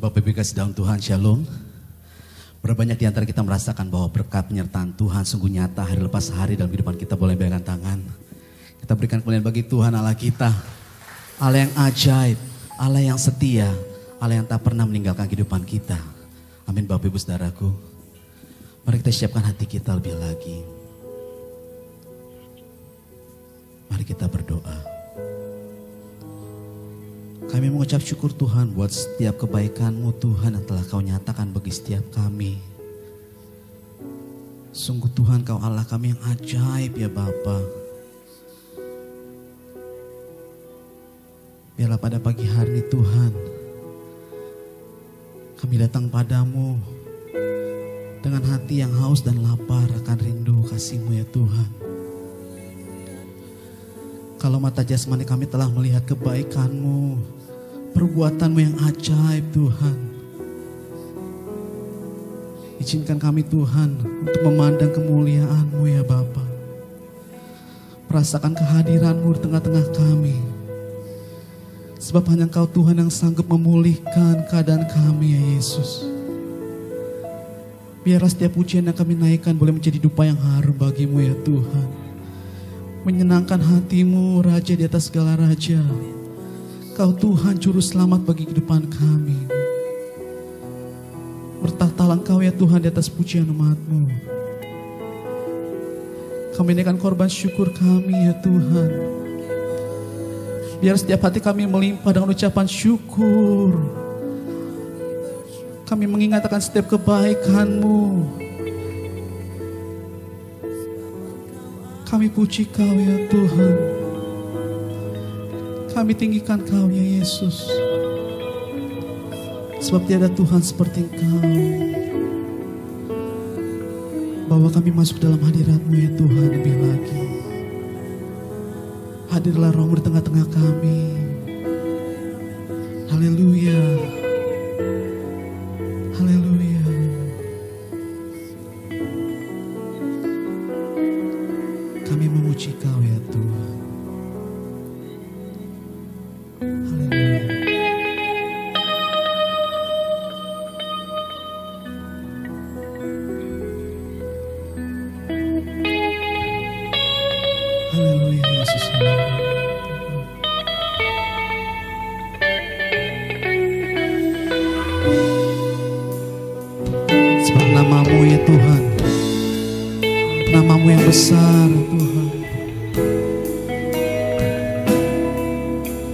Bapak Ibu kasih dalam Tuhan, Shalom. Berapa banyak di antara kita merasakan bahwa berkat penyertaan Tuhan sungguh nyata hari lepas hari dalam kehidupan kita. Boleh berikan tangan. Kita berikan kemuliaan bagi Tuhan Allah kita. Allah yang ajaib, Allah yang setia, Allah yang tak pernah meninggalkan kehidupan kita. Amin Bapak Ibu Saudaraku. Mari kita siapkan hati kita lebih lagi. Mari kita berdoa. Kami mengucap syukur Tuhan buat setiap kebaikan-Mu Tuhan yang telah Kau nyatakan bagi setiap kami. Sungguh Tuhan Kau Allah kami yang ajaib ya Bapa. Biarlah pada pagi hari ini Tuhan, kami datang padamu dengan hati yang haus dan lapar akan rindu kasih-Mu ya Tuhan. Kalau mata jasmani kami telah melihat kebaikan-Mu, perbuatan-Mu yang ajaib Tuhan. Izinkan kami Tuhan untuk memandang kemuliaan-Mu ya Bapa. Merasakan kehadiran-Mu di tengah-tengah kami. Sebab hanya Engkau Tuhan yang sanggup memulihkan keadaan kami ya Yesus. Biarlah setiap pujian yang kami naikkan boleh menjadi dupa yang harum bagi-Mu ya Tuhan. Menyenangkan hati-Mu Raja di atas segala raja. Kau Tuhan juru selamat bagi kehidupan kami. Bertahtalah Engkau ya Tuhan di atas pujian umat-Mu. Kami naikkan korban syukur kami ya Tuhan. Biar setiap hati kami melimpah dengan ucapan syukur. Kami mengingat akan setiap kebaikan-Mu. Kami puji Kau ya Tuhan. Kami tinggikan Kau ya Yesus. Sebab tiada Tuhan seperti Engkau. Bawa kami masuk dalam hadirat-Mu ya Tuhan lebih lagi. Hadirlah Roh-Mu di tengah-tengah kami. Haleluya. Haleluya. Kami memuji Kau ya Tuhan. Haleluya. Haleluya Yesus. Sebab nama-Mu ya Tuhan, nama-Mu yang besar Tuhan.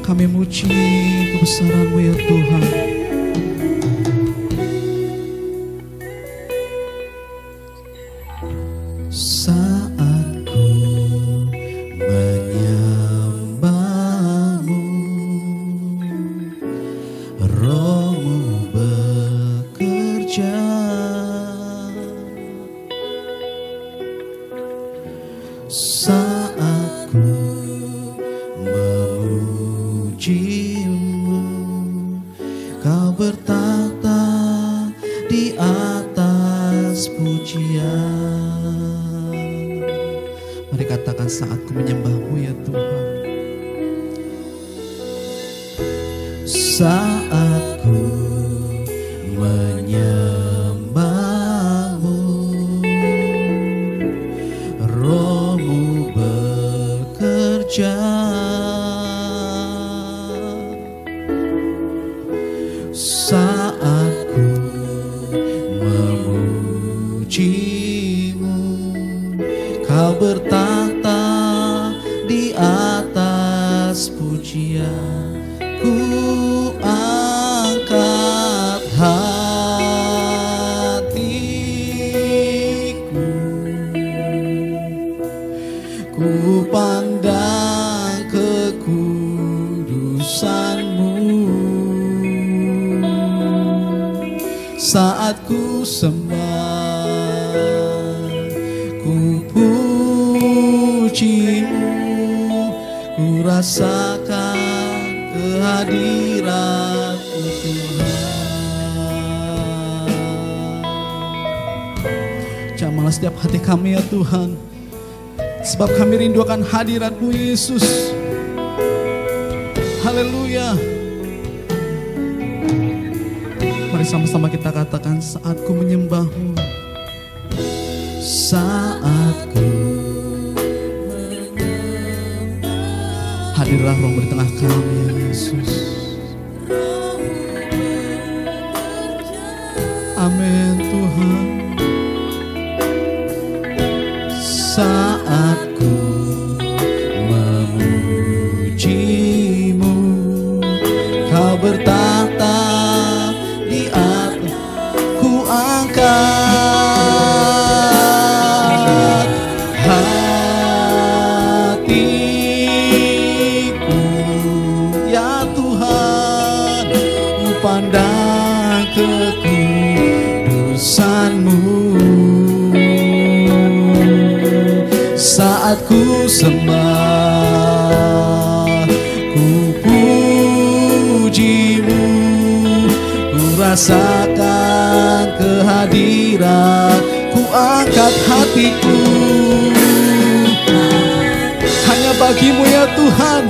Kami memuji kebesaran-Mu ya Tuhan. Saat ku menyembah-Mu, Roh-Mu bekerja. Saat ku memuji-Mu, Kau bertahta di atas pujian. Mari katakan saat ku menyembah-Mu ya Tuhan. Saat ku menyembah-Mu, Roh-Mu bekerja. Saat ku memuji-Mu, Kau bertahta di atas pujian. Ku angkat hatiku, ku pandang kekudusan-Mu. Saat ku sembah, ku puji-Mu, ku rasakan kehadiran-Mu Tuhan. Jamahlah setiap hati kami ya Tuhan. Sebab kami rindu akan hadirat-Mu Yesus. Haleluya. Mari sama-sama kita katakan, saat ku menyembahmu, saat ku hadirlah Roh di tengah kami, ya Yesus. Amin Tuhan. Saat ku memujimu, Kau bertahta di atas, ku angkat hatiku, ya Tuhan, ku pandang kekudusan-Mu. Saat ku sembah, ku pujimu, ku rasakan kehadiran, ku angkat hatiku. Hanya bagimu ya Tuhan,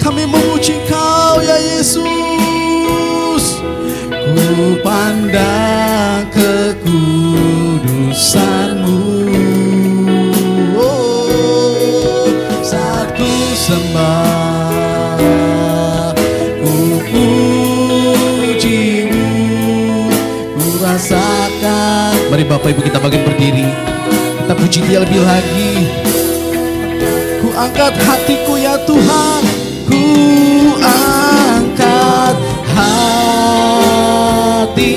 kami memuji Kau ya Yesus. Ku pandang kekudusan-Mu. Sembah, ku pujimu, ku rasakan. Mari Bapak Ibu kita bagian berdiri, kita puji Dia lebih lagi. Ku angkat hatiku ya Tuhan, ku angkat hatiku,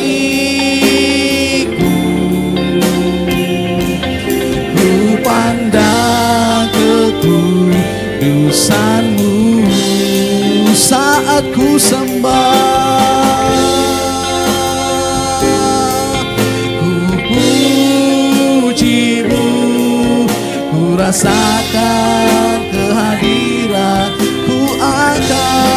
ku pandang kekudusan-Mu. Saat ku sembah, ku pujimu, ku rasakan kehadiran, ku angkat.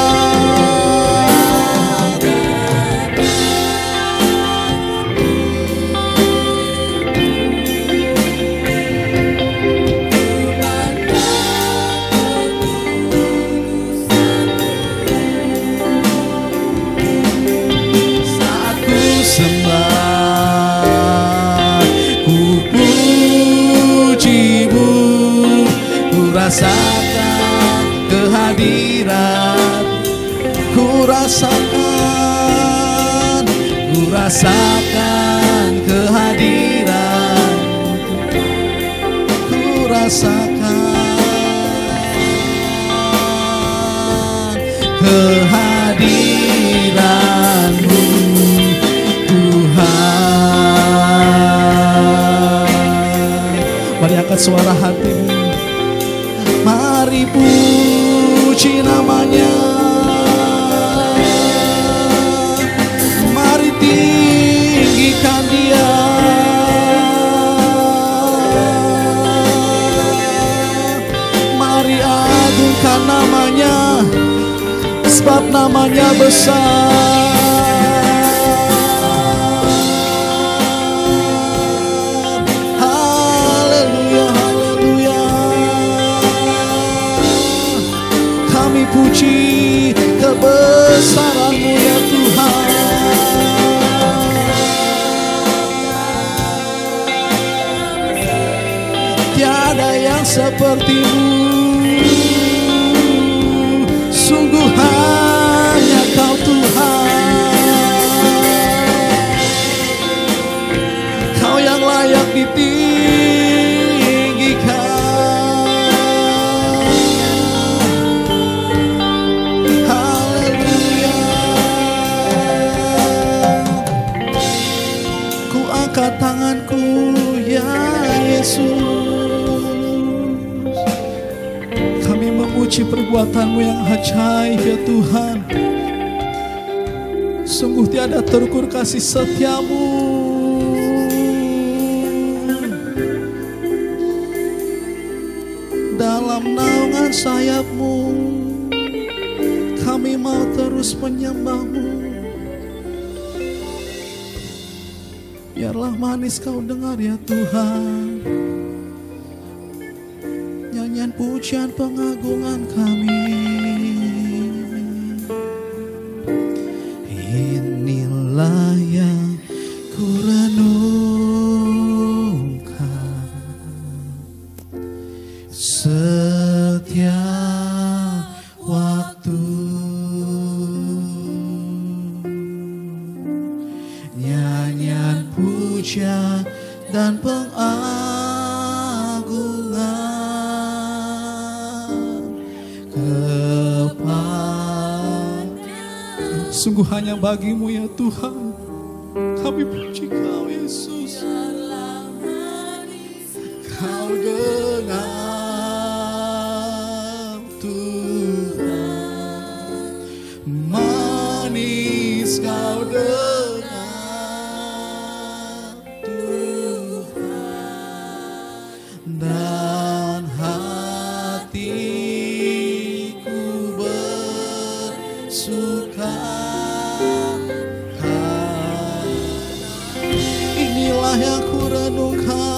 Rasakan kehadiran, ku rasakan kehadiran, ku rasakan kehadiran-Mu Tuhan. Mari angkat suara hatimu, mari puji namanya, mari tinggikan Dia, mari agungkan namanya, sebab namanya besar. Puji kebesaran-Mu ya Tuhan. Tiada yang seperti-Mu, sungguh hanya Kau Tuhan. Kau yang layak ditinggikan. Tanganku ya Yesus, kami memuji perbuatan-Mu yang ajaib ya Tuhan. Sungguh tiada terukur kasih setia-Mu. Dalam naungan sayap-Mu kami mau terus menyembah-Mu. Biarlah manis Kau dengar ya Tuhan, nyanyian pujian pengagungan kami. Inilah ya dan pengagungan kepada. Sungguh hanya bagimu ya Tuhan. Kami puji Kau Yesus. Kau genap Tuhan, manis Kau dengar Tuhan, dan hatiku bersuka. Inilah yang ku renungkan.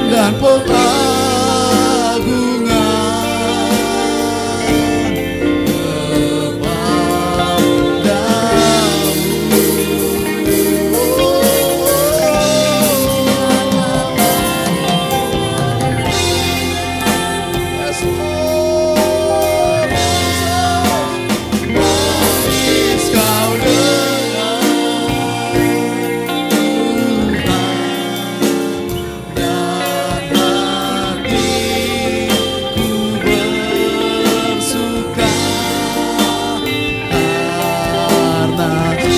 Dan pengagungan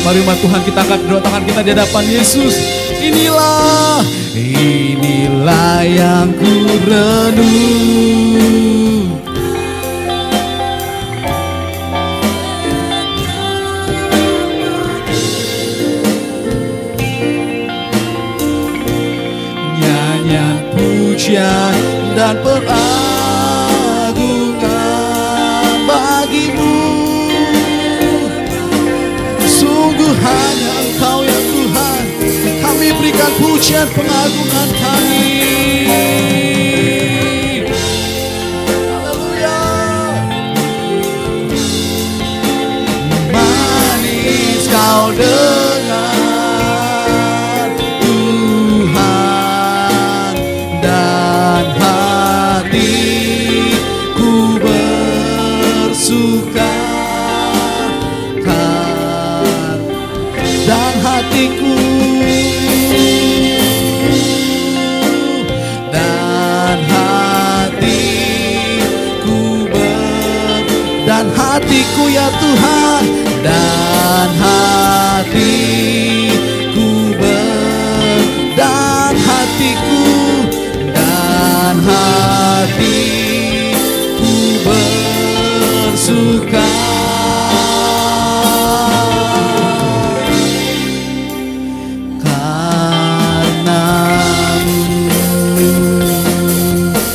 Mari umat Tuhan, kita angkat kedua tangan kita di hadapan Yesus. Inilah yang ku renung. Nyanyian pujian dan pengagungan bagimu. Sungguh hanya Engkau ya Tuhan. Kami berikan pujian pengagungan kami. Haleluya. Manis Kau dengar Tuhan, dan hatiku bersuka. Dan hatiku ya Tuhan, dan hatiku dan hatiku bersuka.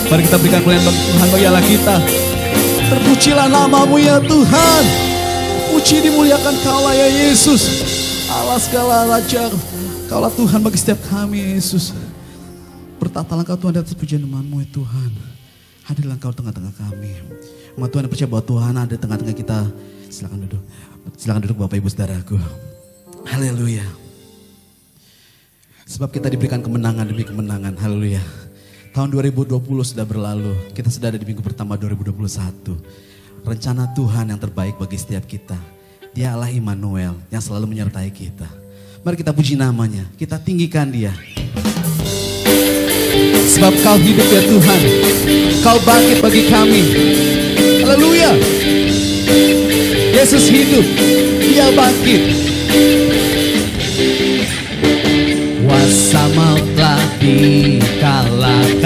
Mari kita berikan kemuliaan bagi Tuhan, bagi Allah kita. Terpujilah nama-Mu ya Tuhan. Puji dimuliakan Kaulah ya Yesus, Allah segala Raja. Kaulah Tuhan bagi setiap kami Yesus. Bertatalah Engkau Tuhan di atas pujian nama-Mu ya Tuhan. Hadirlah Engkau tengah-tengah kami. Umat Tuhan percaya bahwa Tuhan ada di tengah-tengah kita. Silakan duduk. Silakan duduk Bapak Ibu Saudaraku. Haleluya. Sebab kita diberikan kemenangan demi kemenangan. Haleluya. Tahun 2020 sudah berlalu. Kita sudah ada di minggu pertama 2021. Rencana Tuhan yang terbaik bagi setiap kita. Dia Allah Immanuel yang selalu menyertai kita. Mari kita puji namanya. Kita tinggikan dia. Sebab Kau hidup ya Tuhan. Kau bangkit bagi kami. Haleluya. Yesus hidup. Dia bangkit. Kuasa maut telah dikalahkan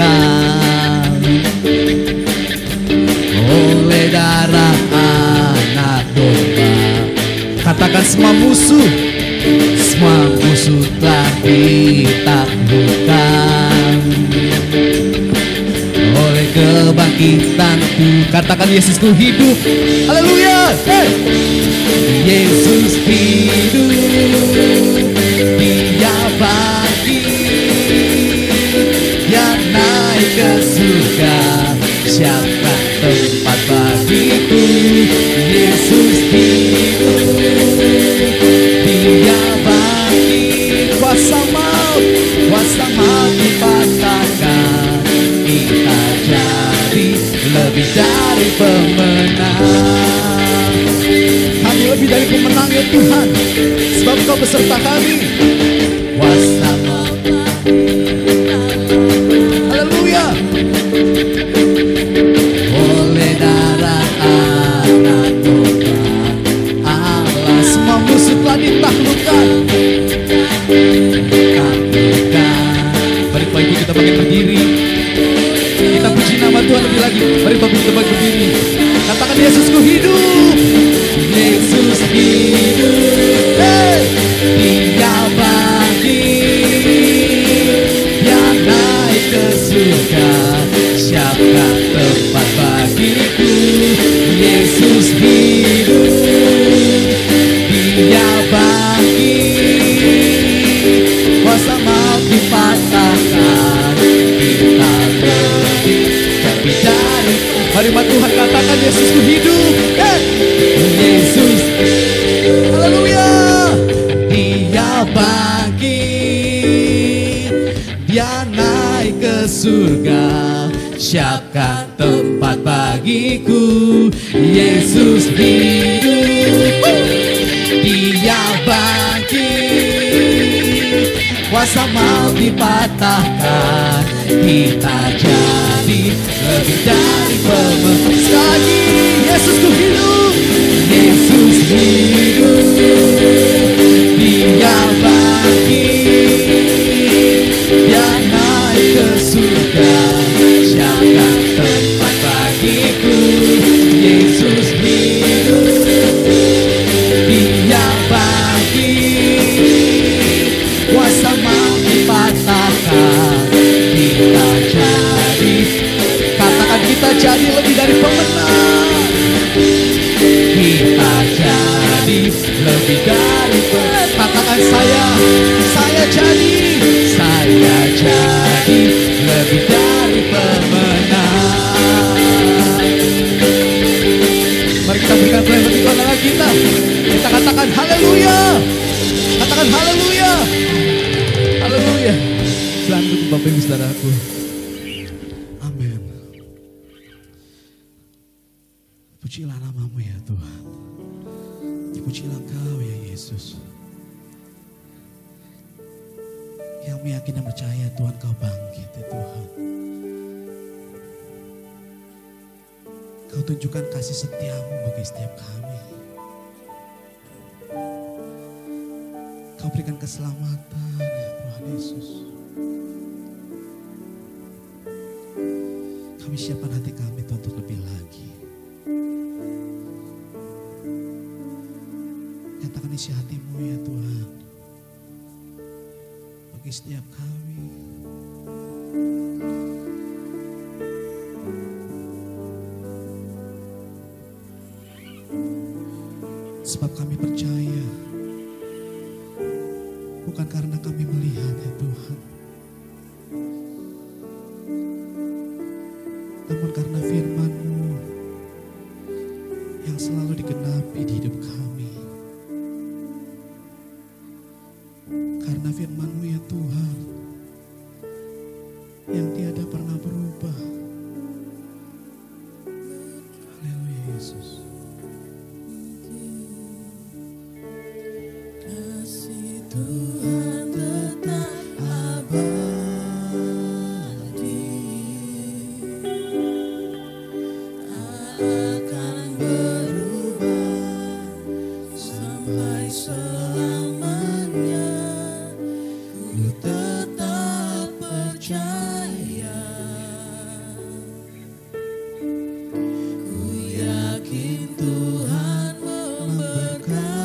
oleh darah anak domba. Katakan semua musuh telah ditaklukkan oleh kebangkitanku. Katakan Yesusku hidup. Haleluya. Hey. Yesus hidup. Dia bangkit, dia naik ke surga. Siapa tempat bagiku? Yesus hidup, Engkau beserta kami. Kuasa-Mu. Haleluya. Oleh darah anak domba Allah, semua musuh telah ditaklukkan. Mari Bapak Ibu kita bangkit berdiri. Kita puji nama Tuhan lebih lagi. Mari Bapak Ibu kita bangkit berdiri. Katakan Yesusku hidup. Yesus hidup. Hey! Dia bangkit. Dia naik ke surga. Siapkan tempat bagiku. Yesus hidup. Dia bangkit. Kuasa maut dipatahkan. Kita lebih dari. Mari Tuhan katakan Yesusku hidup. Yesus. Haleluya. Dia bangkit. Dia naik ke surga. Siapkan tempat bagiku. Yesus hidup. Dia bangkit. Kuasa maut dipatahkan. Kita jadi lebih dari pemenang. Sekali lagi, Yesusku hidup. Yesus hidup. Dia bangkit. Dia naik ke surga. Siapkan tempat bagiku. Yesus hidup. Dia bangkit. Kuasa maut dipatahkan. Kita jadi. Katakan kita jadi lebih dari pemenang. Kita jadi lebih dari pemenang. Katakan saya jadi lebih dari pemenang. Mari kita berikan pelayan bagi Tuhan Allah kita. Kita katakan haleluya. Katakan haleluya. Haleluya. Selamat untuk Bapak Ibu Saudaraku. Amin. Pujilah nama-Mu ya Tuhan. Pujilah Engkau ya Yesus. Yang meyakini dan percaya Tuhan Kau bangkit ya Tuhan. Kau tunjukkan kasih setia-Mu bagi setiap kami. Kau berikan keselamatan ya Tuhan Yesus. Kami siapkan hati kami Tuhan untuk lebih lagi. Nyatakan isi hati-Mu ya Tuhan. Bagi setiap kami. Sebab kami percaya. Bukan karena kami melihat ya Tuhan. Namun karena firman-Mu yang selalu digenapi di hidup kami. Karena firman-Mu ya Tuhan yang tiada pernah berubah. Haleluya Yesus. Kasih Tuhan tetap abadi, tak akan berubah sampai selamanya. Ku tetap percaya, ku yakin Tuhan memberkati.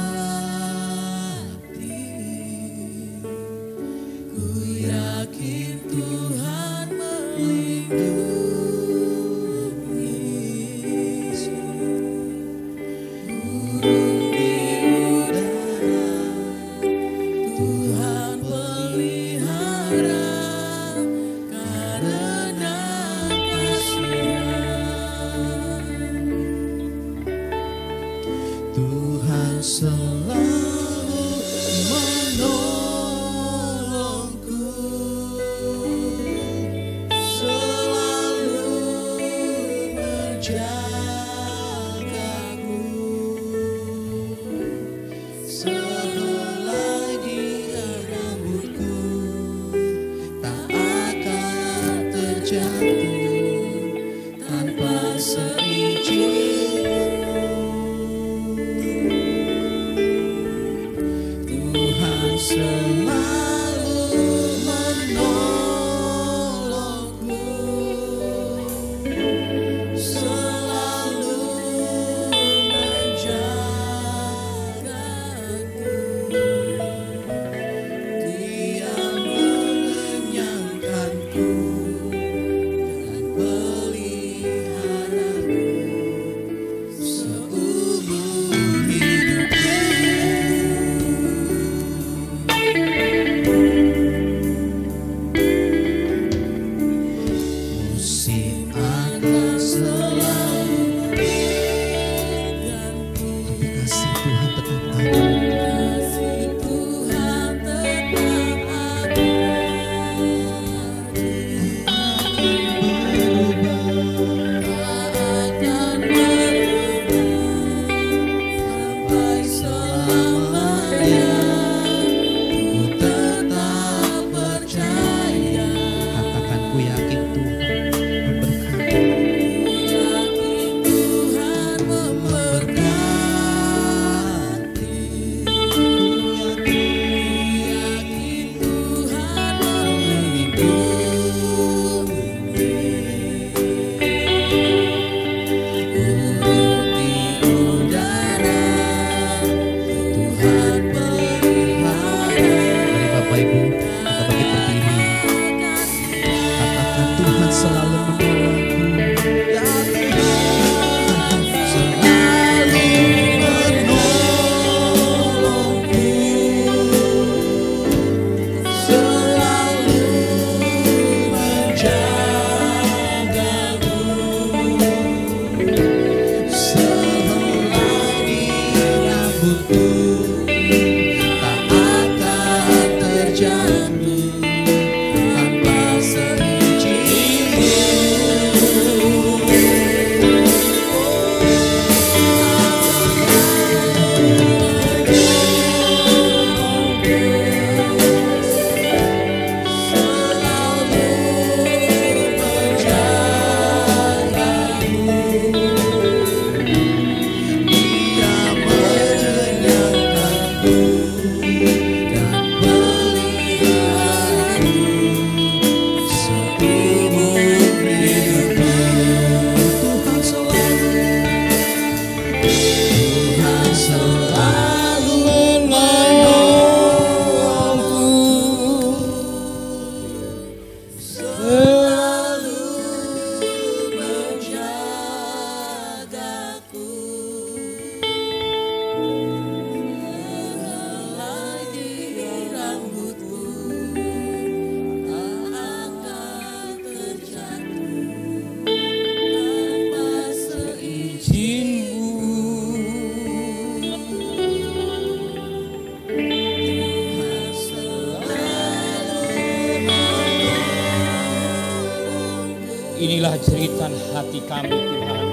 Inilah jeritan hati kami Tuhan.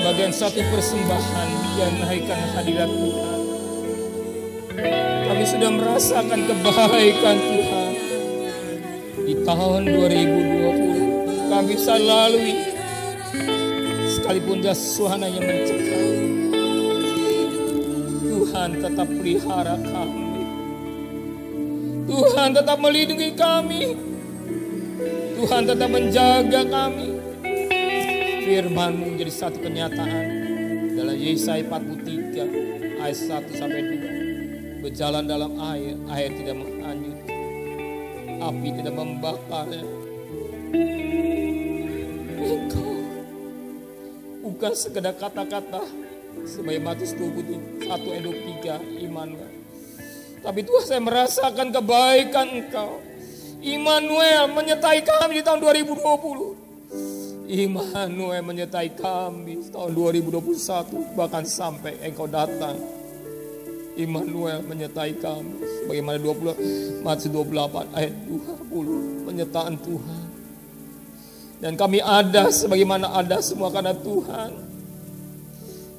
Bagian satu persembahan yang naikkan hadirat Tuhan. Kami sudah merasakan kebaikan Tuhan. Di tahun 2020 kami bisa lalui. Sekalipun suasananya mencekam, Tuhan tetap pelihara kami. Tuhan tetap melindungi kami. Tuhan tetap menjaga kami. Firman-Mu menjadi satu kenyataan dalam Yesaya 43 ayat 1 sampai 2. Berjalan dalam air, air tidak menghanyut, api tidak membakarnya. Engkau bukan sekedar kata-kata sebagai Matius 21 ayat 23 Immanuel. Tapi Tuhan, saya merasakan kebaikan Engkau. Immanuel menyertai kami di tahun 2020. Immanuel menyertai kami di tahun 2021. Bahkan sampai Engkau datang. Immanuel menyertai kami. Sebagaimana Matius 28 ayat 20. Penyertaan Tuhan. Dan kami ada sebagaimana ada semua karena Tuhan.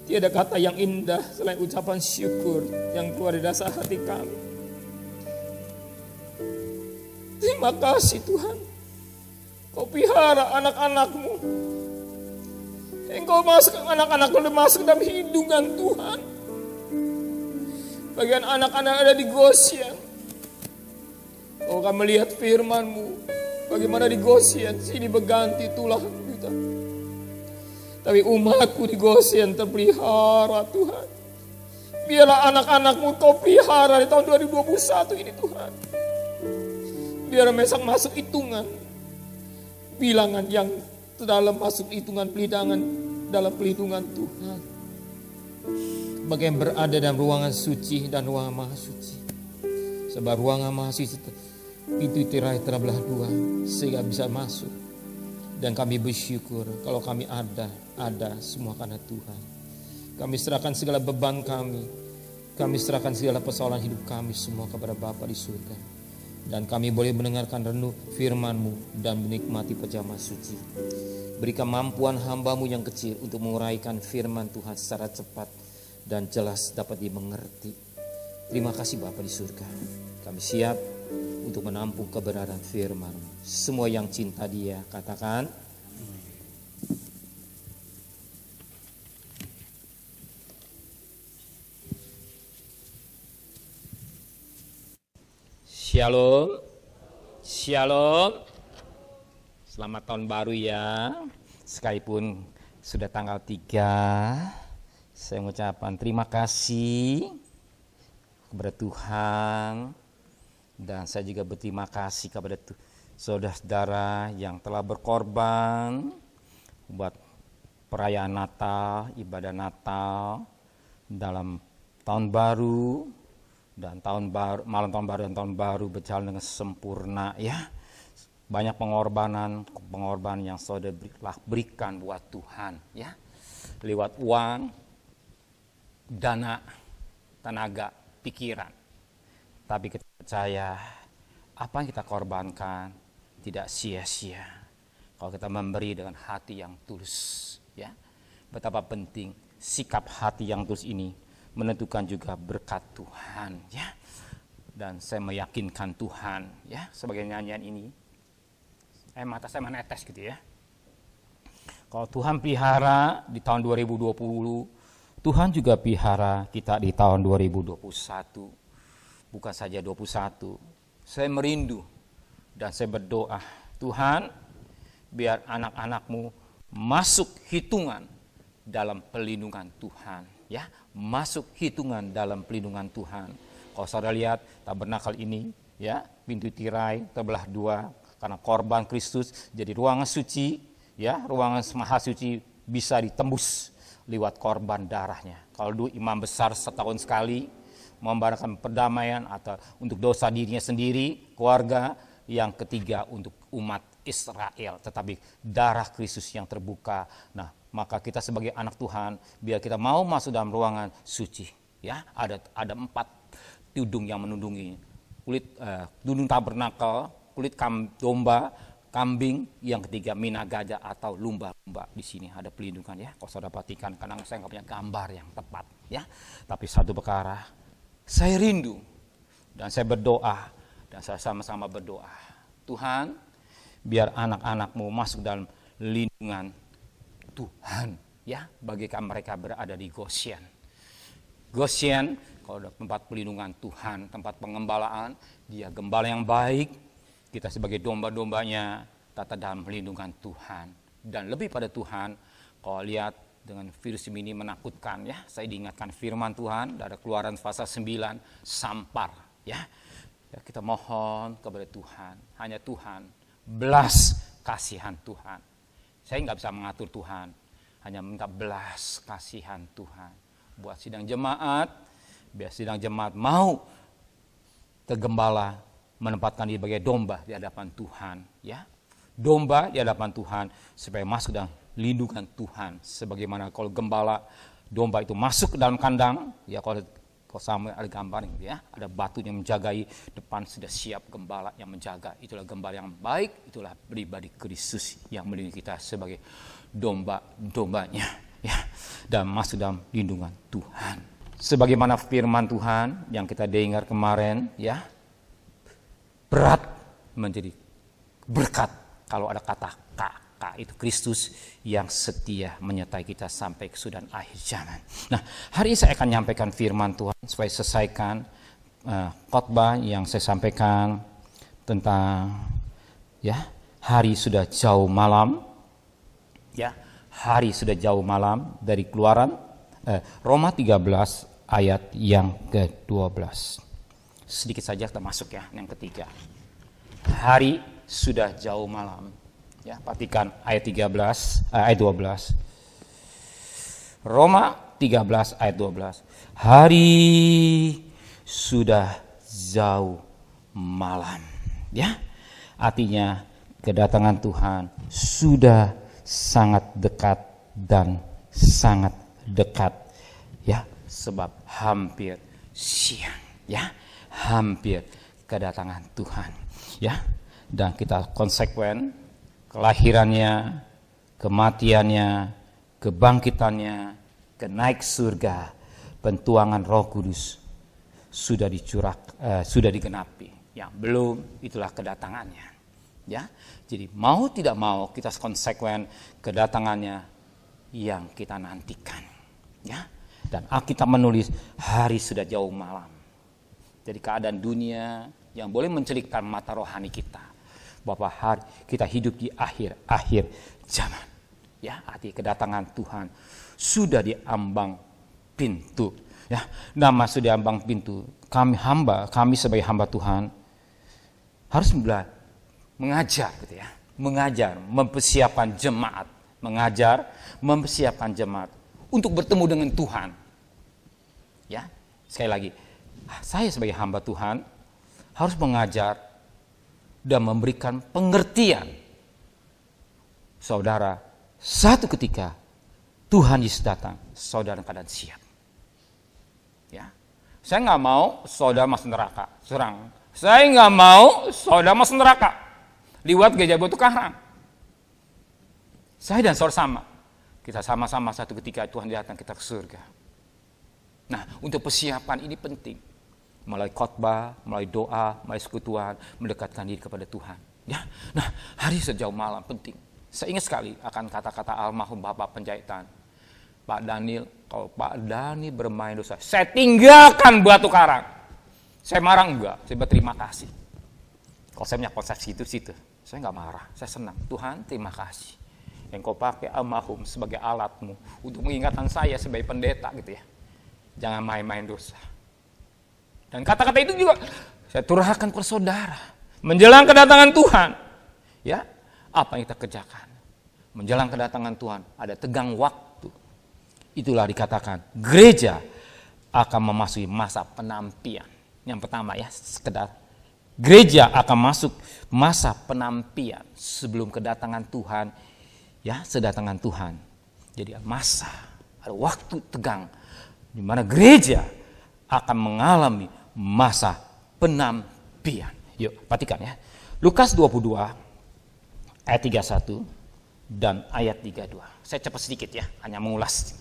Tiada kata yang indah selain ucapan syukur yang keluar dari dasar hati kami. Terima kasih Tuhan. Kau pelihara anak-anak-Mu. Engkau masuk anak-anak-Mu masuk dalam hidungan Tuhan. bagian anak-anak ada di Goshen. Oh, kami melihat firman-Mu, bagaimana di Goshen, sini berganti tulang kita. Tapi umatku di Goshen terpelihara Tuhan. Biarlah anak-anak-Mu Kau pelihara di tahun 2021 ini Tuhan. Biar Mesak masuk hitungan, bilangan yang terdalam masuk hitungan pelindungan dalam pelindungan Tuhan. Bagi yang berada dalam ruangan suci dan ruangan maha suci. Sebab ruangan maha suci pintu tirai terbelah dua sehingga bisa masuk. Dan kami bersyukur kalau kami ada semua karena Tuhan. Kami serahkan segala beban kami. Kami serahkan segala persoalan hidup kami semua kepada Bapa di surga. Dan kami boleh mendengarkan renung firman-Mu dan menikmati pejamah suci. Berikan mampuan hamba-Mu yang kecil untuk menguraikan firman Tuhan secara cepat dan jelas dapat dimengerti. Terima kasih Bapa di surga. Kami siap untuk menampung kebenaran firman-Mu. Semua yang cinta Dia katakan Shalom. Shalom. Selamat tahun baru ya. Sekalipun sudah tanggal 3, saya mengucapkan terima kasih kepada Tuhan. Dan saya juga berterima kasih kepada saudara-saudara yang telah berkorban buat perayaan Natal, ibadah Natal dalam tahun baru. Dan malam tahun baru dan tahun baru berjalan dengan sempurna ya. Banyak pengorbanan yang saudara berikan buat Tuhan ya. Lewat uang, dana, tenaga, pikiran. Tapi kita percaya apa yang kita korbankan tidak sia-sia. Kalau kita memberi dengan hati yang tulus ya. Betapa penting sikap hati yang tulus ini menentukan juga berkat Tuhan ya. Dan saya meyakinkan Tuhan ya, sebagai nyanyian ini mata saya menetes gitu ya. Kalau Tuhan pelihara di tahun 2020, Tuhan juga pelihara kita di tahun 2021. Bukan saja 21. Saya merindu dan saya berdoa, Tuhan biar anak-anak-Mu masuk hitungan dalam pelindungan Tuhan ya, masuk hitungan dalam pelindungan Tuhan. Kalau saudara lihat tabernakel ini ya, pintu tirai terbelah dua karena korban Kristus. Jadi ruangan suci ya, ruangan maha suci bisa ditembus lewat korban darahnya. Kalau dulu imam besar setahun sekali membarakan perdamaian atau untuk dosa dirinya sendiri, keluarga, yang ketiga untuk umat Israel, tetapi darah Kristus yang terbuka. Nah, maka kita sebagai anak Tuhan, biar kita mau masuk dalam ruangan suci, ya ada 4 tudung yang menundungi, kulit tudung tabernakel, kulit domba, kambing, yang ketiga mina gajah atau lumba-lumba. Di sini ada pelindungan ya. Kalau saudara perhatikan, kadang saya nggak punya gambar yang tepat ya. Tapi satu perkara, saya rindu dan saya berdoa dan saya sama-sama berdoa, Tuhan, biar anak-anak-Mu masuk dalam lindungan Tuhan ya, bagikan mereka berada di Goshen. Goshen kalau ada tempat pelindungan Tuhan, tempat pengembalaan, Dia gembala yang baik, kita sebagai domba-dombanya tata dalam pelindungan Tuhan. Dan lebih pada Tuhan, kalau lihat dengan virus ini menakutkan ya, saya diingatkan firman Tuhan dari Keluaran pasal 9, sampar ya. Kita mohon kepada Tuhan, hanya Tuhan, belas kasihan Tuhan. Saya nggak bisa mengatur Tuhan, hanya minta belas kasihan Tuhan. Buat sidang jemaat, biar sidang jemaat mau tergembala menempatkan diri sebagai domba di hadapan Tuhan. Ya, domba di hadapan Tuhan supaya masuk dalam lindungan Tuhan. Sebagaimana kalau gembala domba itu masuk ke dalam kandang, ya kalau sama ada gambar ya, ada batu yang menjagai, depan sudah siap gembala yang menjaga. Itulah gembala yang baik, itulah pribadi Kristus yang melindungi kita sebagai domba-dombanya ya, dan masuk dalam lindungan Tuhan. Sebagaimana firman Tuhan yang kita dengar kemarin ya, berat menjadi berkat kalau ada kata K neraka. Itu Kristus yang setia menyertai kita sampai kesudahan akhir zaman. Nah, hari ini saya akan menyampaikan firman Tuhan supaya selesaikan khotbah yang saya sampaikan tentang hari sudah jauh malam. Hari sudah jauh malam dari Keluaran Roma 13 ayat yang ke-12. Sedikit saja kita masuk yang ketiga. Hari sudah jauh malam. Perhatikan ayat 12. Roma 13 ayat 12. Hari sudah jauh malam. Artinya kedatangan Tuhan sudah sangat dekat dan sangat dekat. Sebab hampir siang. Hampir kedatangan Tuhan. Dan kita konsekuen kelahirannya, kematiannya, kebangkitannya, kenaik surga, pentuangan Roh Kudus sudah digenapi. Yang belum, itulah kedatangannya. Jadi mau tidak mau kita konsekuen kedatangannya yang kita nantikan. Dan Alkitab menulis hari sudah jauh malam. Jadi keadaan dunia yang boleh mencelikkan mata rohani kita bahwa hari kita hidup di akhir zaman. Arti kedatangan Tuhan sudah di ambang pintu. Nama sudah di ambang pintu. Kami sebagai hamba Tuhan harus mengajar, mempersiapkan jemaat, mempersiapkan jemaat untuk bertemu dengan Tuhan. Sekali lagi, saya sebagai hamba Tuhan harus mengajar dan memberikan pengertian. Saudara, satu ketika Tuhan Yesus datang, saudara keadaan siap. Saya nggak mau saudara masuk neraka, Saya nggak mau saudara masuk neraka lewat gereja Batu Karang. Saya dan saudara sama. Kita sama-sama satu ketika Tuhan datang kita ke surga. Nah, untuk persiapan ini penting. Melalui khotbah, melalui doa, melalui sekutuan, mendekatkan diri kepada Tuhan. Nah, hari sejauh malam penting. Saya ingat sekali akan kata-kata almarhum Bapak Penjahitan. Pak Daniel, kalau Pak Daniel bermain dosa, saya tinggalkan Batu Karang. Saya marah enggak, saya berterima kasih. Kalau saya punya konsep situ, saya enggak marah, saya senang. Tuhan, terima kasih. Yang kau pakai almarhum sebagai alatmu untuk mengingatkan saya sebagai pendeta gitu ya. Jangan main-main dosa. Dan kata-kata itu juga saya turahkan kepada saudara. Menjelang kedatangan Tuhan. Apa yang kita kerjakan? Menjelang kedatangan Tuhan, ada tegang waktu. Itulah dikatakan, gereja akan memasuki masa penampian. Yang pertama sekedar gereja akan masuk masa penampian sebelum kedatangan Tuhan, sedatangan Tuhan. Jadi ada waktu tegang di mana gereja akan mengalami masa penampian. Yuk, perhatikan Lukas 22 ayat 31 dan ayat 32. Saya cepat sedikit hanya mengulas.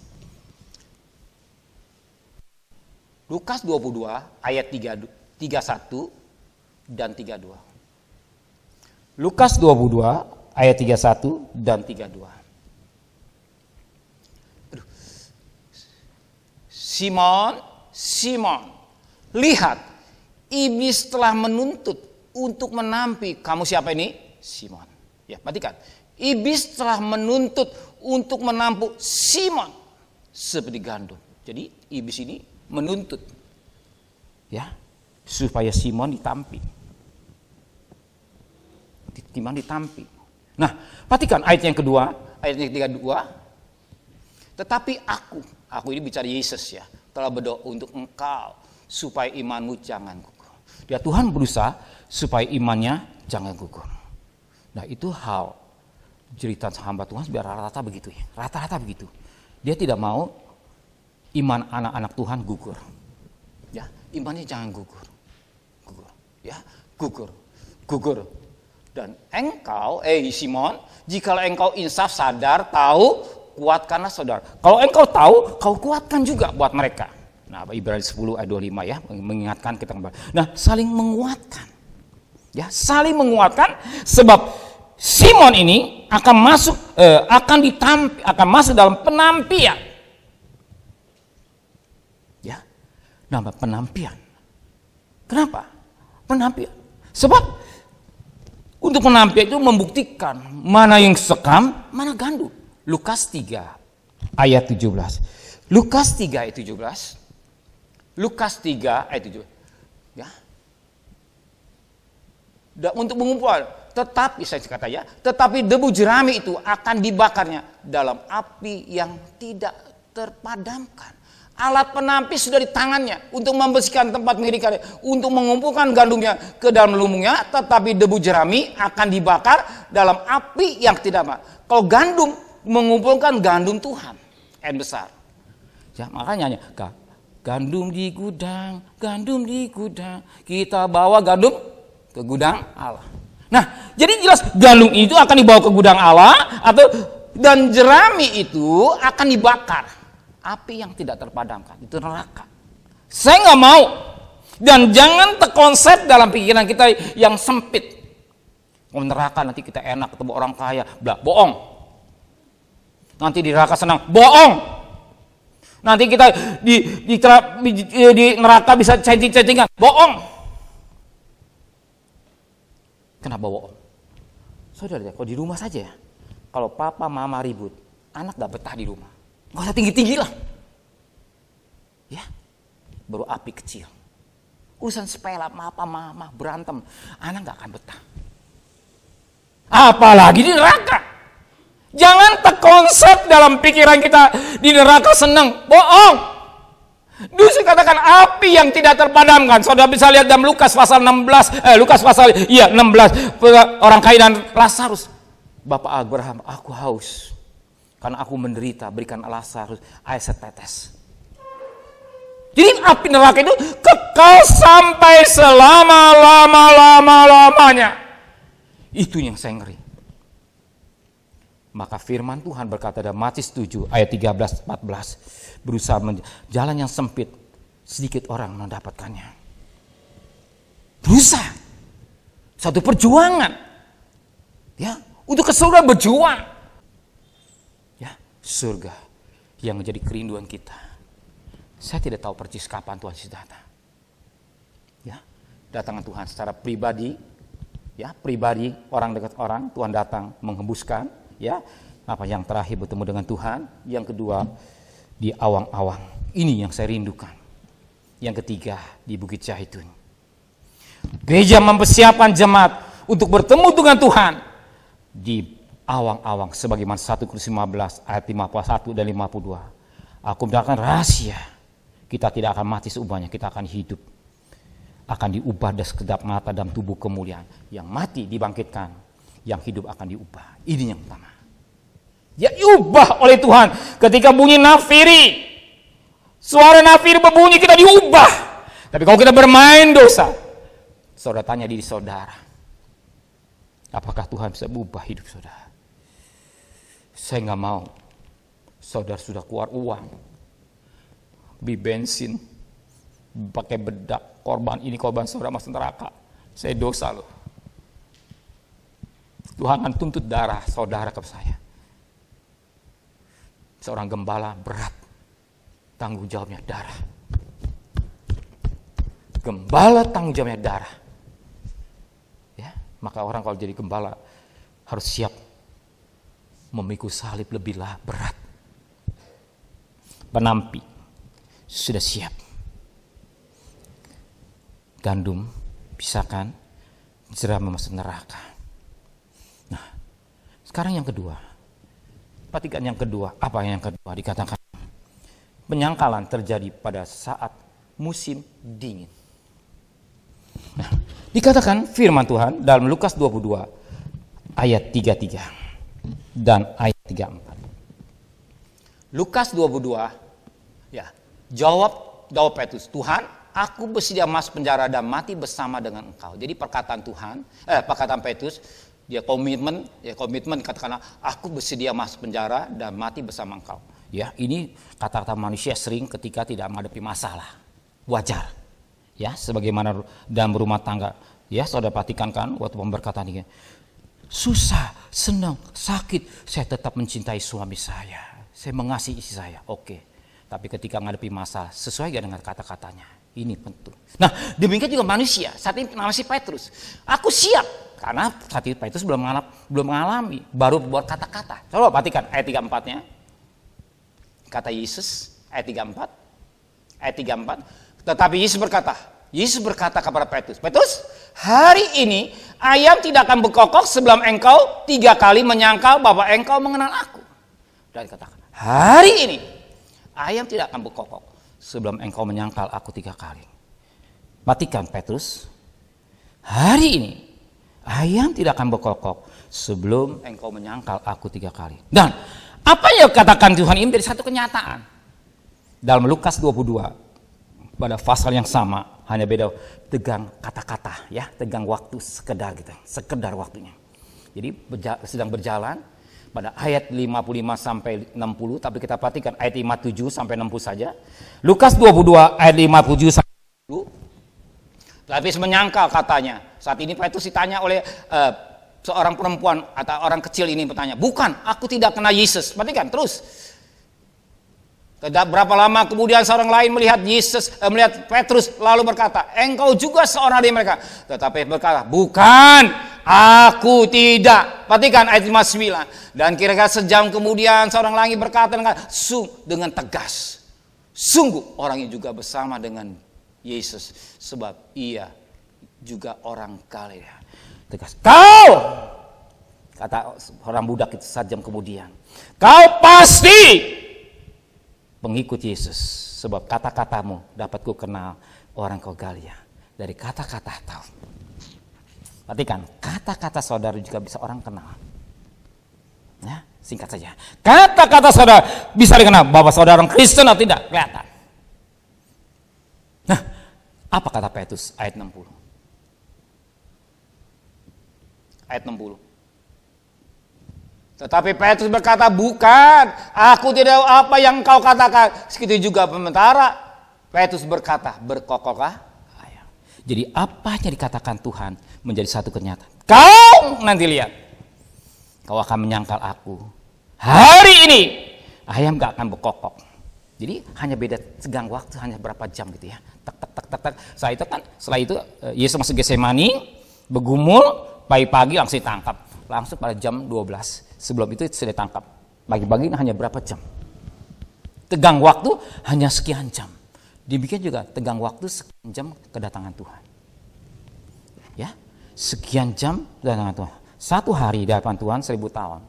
Lukas 22 ayat 31 dan 32. Lukas 22 ayat 31 dan 32. Simon, lihat, iblis telah menuntut untuk menampi kamu. Siapa ini? Simon. Perhatikan. Iblis telah menuntut untuk menampuk Simon seperti gandum. Jadi iblis ini menuntut supaya Simon ditampi. Nah, perhatikan ayat yang kedua, ayat yang 32. Tetapi aku ini bicara Yesus telah berdoa untuk engkau supaya imanmu jangan gugur. Tuhan berusaha supaya imannya jangan gugur. Nah, itu hal cerita hamba Tuhan biar rata-rata begitu Rata-rata begitu. Dia tidak mau iman anak-anak Tuhan gugur. Imannya jangan gugur. Gugur. Dan engkau, Simon, jikalau engkau insaf, sadar, tahu, kuatkanlah saudara. Kalau engkau tahu, kau kuatkan juga buat mereka. Nah, Ibrani 10 ayat 25 mengingatkan kita kembali. Nah, saling menguatkan. Saling menguatkan sebab Simon ini akan masuk dalam penampian. Ya, nama penampian. Kenapa? Penampian. Sebab untuk penampian itu membuktikan mana yang sekam, mana gandum. Lukas 3 ayat 17. Lukas 3 ayat 17. Lukas 3 ayat 17. Ya. Dan untuk mengumpulkan, tetapi saya kata ya, tetapi debu jerami itu akan dibakarnya dalam api yang tidak terpadamkan. Alat penampi sudah di tangannya untuk membersihkan tempat mengerikan, untuk mengumpulkan gandumnya ke dalam lumbungnya, tetapi debu jerami akan dibakar dalam api yang tidak padam. Kalau gandum, mengumpulkan gandum Tuhan yang besar. Ya, makanya gandum di gudang, kita bawa gandum ke gudang Allah. Nah, jadi jelas gandum itu akan dibawa ke gudang Allah, dan jerami itu akan dibakar. Api yang tidak terpadamkan, itu neraka. Saya nggak mau. Dan jangan terkonsep dalam pikiran kita yang sempit. Oh, neraka nanti kita enak ketemu orang kaya, bohong. Nanti di neraka senang, bohong. Nanti kita di neraka bisa chatting-chattingan, bohong. Kenapa bohong? Saudara, kalau di rumah saja ya, kalau papa mama ribut, anak gak betah di rumah. Gak usah tinggi-tinggi lah. Ya, baru api kecil. Urusan sepele, papa mama berantem, anak gak akan betah. Apalagi di neraka. Jangan terkonsep dalam pikiran kita di neraka senang, bohong. Dusun katakan api yang tidak terpadamkan. Saudara bisa lihat dalam Lukas pasal 16, Lukas pasal 16, orang kaya dan Lazarus. Bapak Abraham, aku haus karena aku menderita, berikan Lazarus air setetes. Jadi api neraka itu kekal sampai selama-lamanya. Itu yang saya ngeri. Maka firman Tuhan berkata dalam Matius 7 ayat 13-14, berusaha jalan yang sempit, sedikit orang mendapatkannya. Berusaha, satu perjuangan, ya, untuk ke surga berjuang, ya, surga yang menjadi kerinduan kita. Saya tidak tahu persis kapan Tuhan datang, ya, datangan Tuhan secara pribadi, ya, pribadi orang dekat orang, Tuhan datang menghembuskan. Ya, apa yang terakhir bertemu dengan Tuhan, yang kedua di awang-awang. Ini yang saya rindukan. Yang ketiga di Bukit Zaitun. Gereja mempersiapkan jemaat untuk bertemu dengan Tuhan di awang-awang sebagaimana 1 Korintus 15 ayat 51 dan 52. Aku mengatakan rahasia, kita tidak akan mati seubahnya, kita akan hidup. Akan diubah dari sekedap mata dalam tubuh kemuliaan. Yang mati dibangkitkan, yang hidup akan diubah. Ini yang pertama. Ya, diubah oleh Tuhan. Ketika bunyi nafiri, suara nafiri berbunyi, kita diubah. Tapi kalau kita bermain dosa, saudara tanya diri saudara, apakah Tuhan bisa mengubah hidup saudara? Saya nggak mau. Saudara sudah keluar uang, beli bensin, pakai bedak, korban ini korban saudara masuk neraka. Saya dosa loh. Tuhan akan tuntut darah saudara ke saya. Seorang gembala berat, tanggung jawabnya darah. Gembala tanggung jawabnya darah. Ya, maka orang kalau jadi gembala harus siap memikul salib lebih berat. Penampi sudah siap. Gandum pisahkan, jerami masuk neraka. Nah, sekarang yang kedua. Perhatikan yang kedua. Apa yang kedua? Dikatakan penyangkalan terjadi pada saat musim dingin. Nah, dikatakan firman Tuhan dalam Lukas 22 ayat 33 dan ayat 34. Lukas 22, ya, jawab Petrus, Tuhan, aku bersedia masuk penjara dan mati bersama dengan engkau. Jadi perkataan Petrus, dia komitmen katakanlah aku bersedia masuk penjara dan mati bersama engkau. Ya, ini kata-kata manusia sering ketika tidak menghadapi masalah. Wajar. Ya, sebagaimana dalam rumah tangga. Ya, saudara perhatikan kan waktu berkata ini. susah, senang, sakit, saya tetap mencintai suami saya mengasihi istri saya. Oke. Tapi ketika menghadapi masalah, sesuai gak dengan kata-katanya? Ini penting. Nah, demikian juga manusia. Saat ini masih Petrus. Aku siap. Karena saat itu Petrus belum mengalami. Baru buat kata-kata. Coba perhatikan ayat 34-nya. Kata Yesus, ayat 34. Ayat 34. Tetapi Yesus berkata kepada Petrus, Petrus, hari ini ayam tidak akan berkokok sebelum engkau 3 kali menyangkal bahwa engkau mengenal aku. Dan katakan, hari ini ayam tidak akan berkokok sebelum engkau menyangkal aku 3 kali. Perhatikan Petrus, hari ini ayam tidak akan berkokok sebelum engkau menyangkal aku 3 kali. Dan apa yang katakan Tuhan ini menjadi satu kenyataan. Dalam Lukas 22, pada pasal yang sama, hanya beda tegang kata-kata, ya, tegang waktu sekedar gitu, sekedar waktunya. Jadi sedang berjalan pada ayat 55 sampai 60, tapi kita perhatikan ayat 57 sampai 60 saja. Lukas 22 ayat 57 sampai 60. Tapi menyangkal katanya. Saat ini Petrus ditanya oleh seorang perempuan atau orang kecil ini bertanya, bukan, aku tidak kenal Yesus. Perhatikan terus. Tidak berapa lama kemudian seorang lain melihat melihat Petrus lalu berkata, engkau juga seorang dari mereka. Tetapi berkata, bukan, aku tidak. Perhatikan ayat 59. Dan kira-kira sejam kemudian seorang lagi berkata dengan tegas, sungguh orang ini juga bersama dengan Yesus, sebab ia juga orang Galilea. Tegas, kau, kata orang budak itu sejam kemudian, kau pasti pengikut Yesus, sebab kata-katamu dapat ku kenal orang kau Galilea. Dari kata-kata tahu. Perhatikan, kata-kata saudara juga bisa orang kenal. Ya, singkat saja. Kata-kata saudara bisa dikenal bahwa saudara orang Kristen atau tidak, kelihatan. Nah, apa kata Petrus ayat 60? Ayat 60. Tetapi Petrus berkata, bukan, aku tidak apa yang kau katakan. Segitu juga sementara Petrus berkata, berkokoklah ayam. Jadi apa yang dikatakan Tuhan menjadi satu kenyataan. Kau nanti lihat, kau akan menyangkal aku. Hari ini ayam gak akan berkokok. Jadi hanya beda segang waktu, hanya berapa jam gitu ya. Tak tak tak tak tak. Setelah itu Yesus masuk Getsemani, bergumul, pagi-pagi langsung ditangkap. Langsung pada jam 12. Sebelum itu sudah ditangkap. Pagi-pagi hanya berapa jam. Tegang waktu hanya sekian jam. Demikian juga tegang waktu sekian jam kedatangan Tuhan. Ya, sekian jam kedatangan Tuhan. Satu hari di hadapan Tuhan 1000 tahun.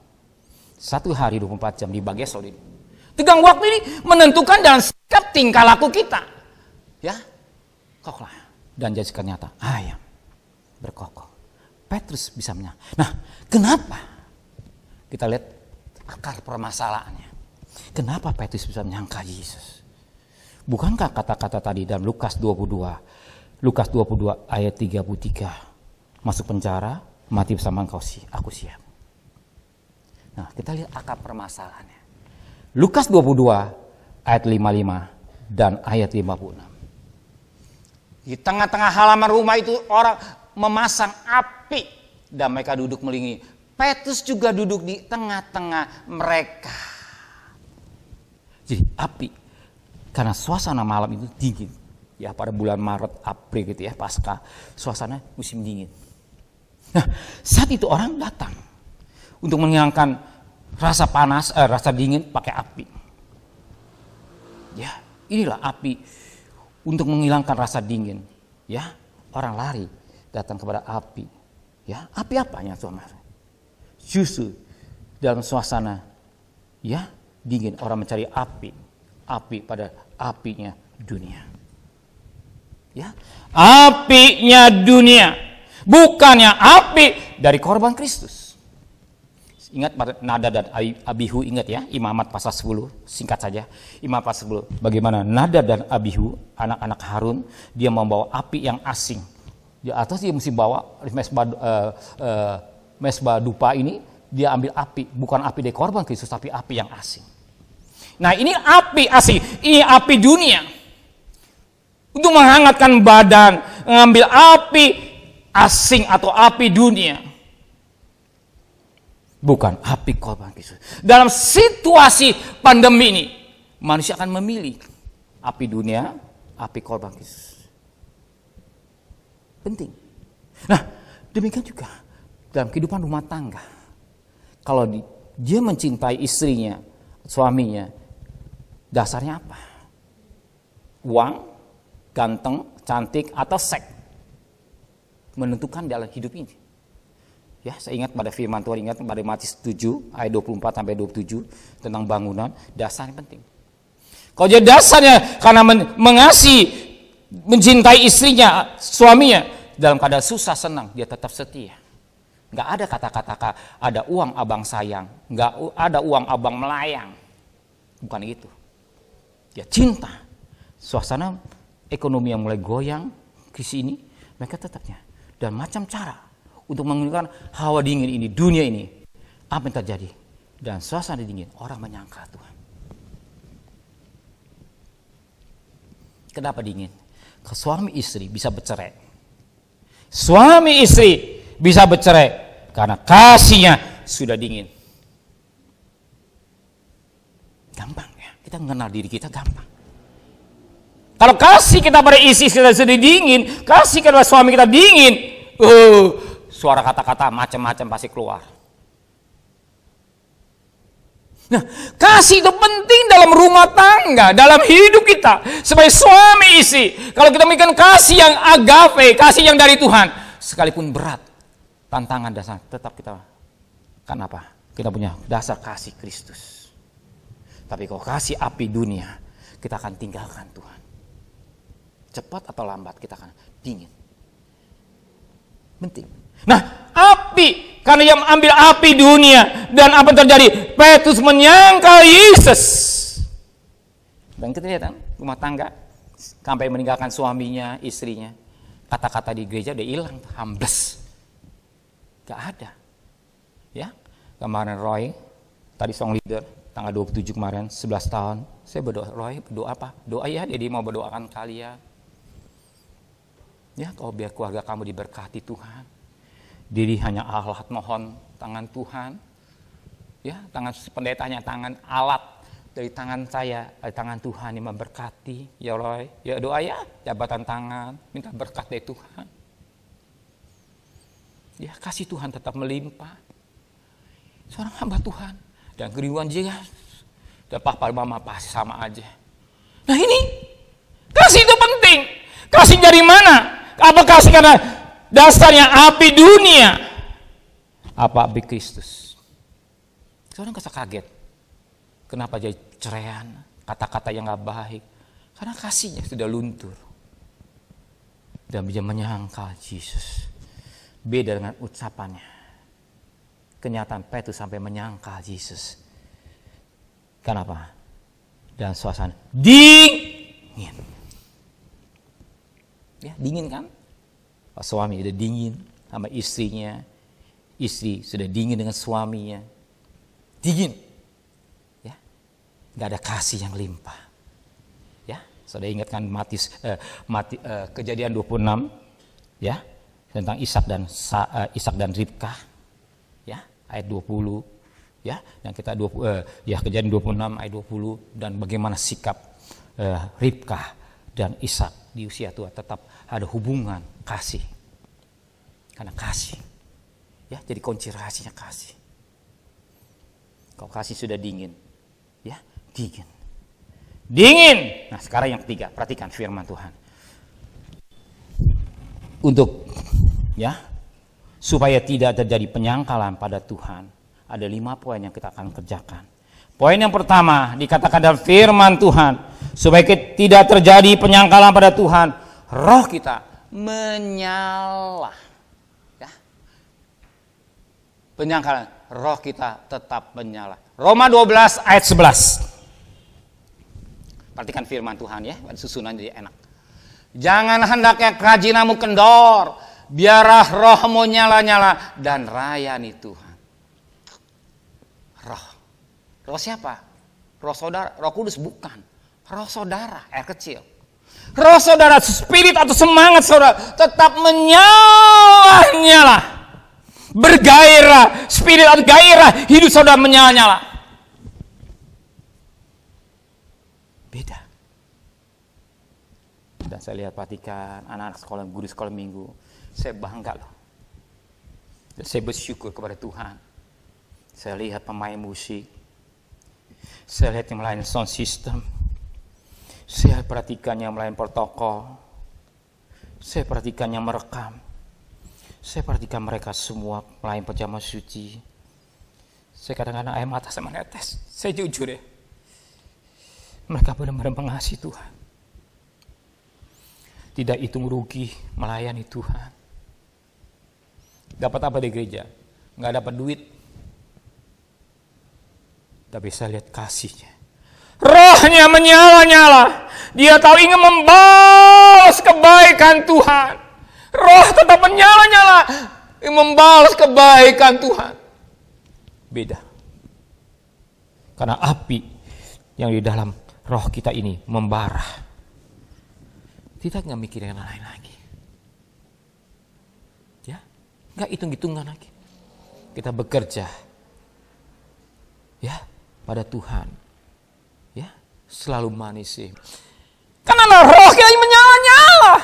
Satu hari 24 jam dibagi solid. Tegang waktu ini menentukan dalam sikap tingkah laku kita. Ya, koklah. Dan jadi nyata, ayam berkokok. Petrus bisa menyangkal. Nah, kenapa? Kita lihat akar permasalahannya. Kenapa Petrus bisa menyangkal Yesus? Bukankah kata-kata tadi dalam Lukas 22 ayat 33, masuk penjara, mati bersama engkau aku siap. Nah, kita lihat akar permasalahannya. Lukas 22 ayat 55 dan ayat 56. Di tengah-tengah halaman rumah itu orang memasang api dan mereka duduk melingkari. Petrus juga duduk di tengah-tengah mereka. Jadi api, karena suasana malam itu dingin. Ya, pada bulan Maret, April gitu ya, pasca, suasana musim dingin. Nah, saat itu orang datang untuk menghilangkan rasa panas, rasa dingin pakai api. Ya, inilah api untuk menghilangkan rasa dingin. Ya, orang lari datang kepada api. Ya, api apanya, saudara? Justru dalam suasana ya dingin, orang mencari api pada apinya dunia. Ya, apinya dunia, bukannya api dari korban Kristus. Ingat Nadab dan Abihu, ingat ya, Imamat pasal 10, singkat saja. Imamat pasal 10, bagaimana Nadab dan Abihu, anak-anak Harun, dia membawa api yang asing. Di atas dia mesti bawa mesbah dupa ini, dia ambil api, bukan api dari korban Kristus, tapi api yang asing. Nah, ini api asing, ini api dunia. Untuk menghangatkan badan, mengambil api asing atau api dunia. bukan api korban Kristus. Dalam situasi pandemi ini, manusia akan memilih api dunia, api korban Kristus. Penting. Nah, demikian juga dalam kehidupan rumah tangga. Kalau dia mencintai istrinya, suaminya, dasarnya apa? Uang, ganteng, cantik, atau seks menentukan dalam hidup ini. Ya, saya ingat pada firman Tuhan, ingat pada Matius 7 ayat 24 sampai 27 tentang bangunan, dasarnya penting. Kalau dia dasarnya karena mengasihi, mencintai istrinya, suaminya, dalam keadaan susah senang, dia tetap setia. Nggak ada kata-kata ada uang abang sayang, nggak ada uang abang melayang. Bukan itu. Ya cinta. Suasana ekonomi yang mulai goyang ke sini, mereka tetapnya. Dan macam cara untuk menghilangkan hawa dingin ini, dunia ini. Apa yang terjadi? Dan suasana dingin, orang menyangka Tuhan. Kenapa dingin? Suami istri bisa bercerai. Suami istri bisa bercerai karena kasihnya sudah dingin. Gampang ya, kita mengenal diri kita gampang. Kalau kasih kita pada istri kita sudah dingin, kasih kepada suami kita dingin, suara kata-kata macam-macam pasti keluar. Nah, kasih itu penting dalam rumah tangga, dalam hidup kita sebagai suami istri. Kalau kita memberikan kasih yang agape, kasih yang dari Tuhan, sekalipun berat, tantangan dasar, tetap kita, kenapa? Kita punya dasar kasih Kristus. Tapi kalau kasih api dunia, kita akan tinggalkan Tuhan. Cepat atau lambat kita akan dingin. Penting. Nah, api, karena yang ambil api dunia, dan apa yang terjadi? Petrus menyangkal Yesus. Dan kita lihat kan, rumah tangga sampai meninggalkan suaminya, istrinya. Kata-kata di gereja udah hilang, hambles. Gak ada. Ya, kemarin Roy, tadi song leader, tanggal 27 kemarin, 11 tahun. Saya berdoa, Roy, berdoa apa? Doa ya, dia mau berdoakan kalian. Ya, kalau biar keluarga kamu diberkati Tuhan. Diri hanya alat mohon tangan Tuhan. Ya, tangan pendetanya, tangan alat dari tangan saya, dari tangan Tuhan yang memberkati. Ya Roy, ya doa ya, jabatan tangan, minta berkat dari Tuhan. Ya, kasih Tuhan tetap melimpah. Seorang hamba Tuhan. Dan kerinduan dia, dan papa mama pasti sama aja. Nah ini, kasih itu penting. Kasih dari mana? Apa kasih karena dasarnya api dunia? Apa api Kristus? Seorang kaget. Kenapa jadi ceraian? Kata-kata yang gak baik. Karena kasihnya sudah luntur. Dan dia menyangkal Yesus. Beda dengan ucapannya. Kenyataan Petrus sampai menyangkal Yesus. Kenapa? Dan suasana dingin. Ya, dingin kan? Suami udah dingin sama istrinya. Istri sudah dingin dengan suaminya. Dingin. Ya. Gak ada kasih yang limpah. Ya, saudara ingatkan Kejadian 26 ya, tentang Ishak dan Ribkah. Ya, ayat 20 ya, yang kita Kejadian 26 ayat 20 dan bagaimana sikap Ribkah dan Ishak di usia tua tetap ada hubungan kasih. Karena kasih. Ya, jadi kunci rahasianya kasih. Kalau kasih sudah dingin, ya, dingin. Dingin. Nah, sekarang yang ketiga, perhatikan firman Tuhan. Untuk ya, supaya tidak terjadi penyangkalan pada Tuhan, ada 5 poin yang kita akan kerjakan. Poin yang pertama dikatakan dalam firman Tuhan, supaya tidak terjadi penyangkalan pada Tuhan, roh kita menyala. Ya. Penyangkalan, roh kita tetap menyala. Roma 12 ayat 11. Perhatikan firman Tuhan ya, susunan jadi enak. Jangan hendaknya kerajinamu kendor, biarlah rohmu nyala-nyala dan rayani Tuhan. Roh siapa? Roh saudara, Roh Kudus bukan. Roh saudara, air kecil. Roh saudara, spirit atau semangat saudara tetap menyala-nyala. bergairah, spirit atau gairah hidup saudara menyala-nyala. Beda. Dan saya lihat perhatikan anak-anak sekolah, guru sekolah minggu, saya bangga loh. Dan saya bersyukur kepada Tuhan. Saya lihat pemain musik, saya lihat yang melayani sound system, saya perhatikan yang melayani protokol, saya perhatikan yang merekam, saya perhatikan mereka semua melayani pejamah suci. Saya kadang-kadang air mata saya menetes. Saya jujur ya, mereka benar-benar mengasihi Tuhan. Tidak hitung rugi melayani Tuhan. Dapat apa di gereja? Nggak dapat duit. Tapi saya lihat kasihnya. Rohnya menyala-nyala. Dia tahu ingin membalas kebaikan Tuhan. Roh tetap menyala-nyala. Ingin membalas kebaikan Tuhan. Beda. Karena api yang di dalam roh kita ini membara. Kita nggak mikirin yang lain lagi. Ya, nggak hitung-hitungan lagi. Kita bekerja. Ya, pada Tuhan. Ya, selalu manis sih. Karena roh kita menyala-nyala.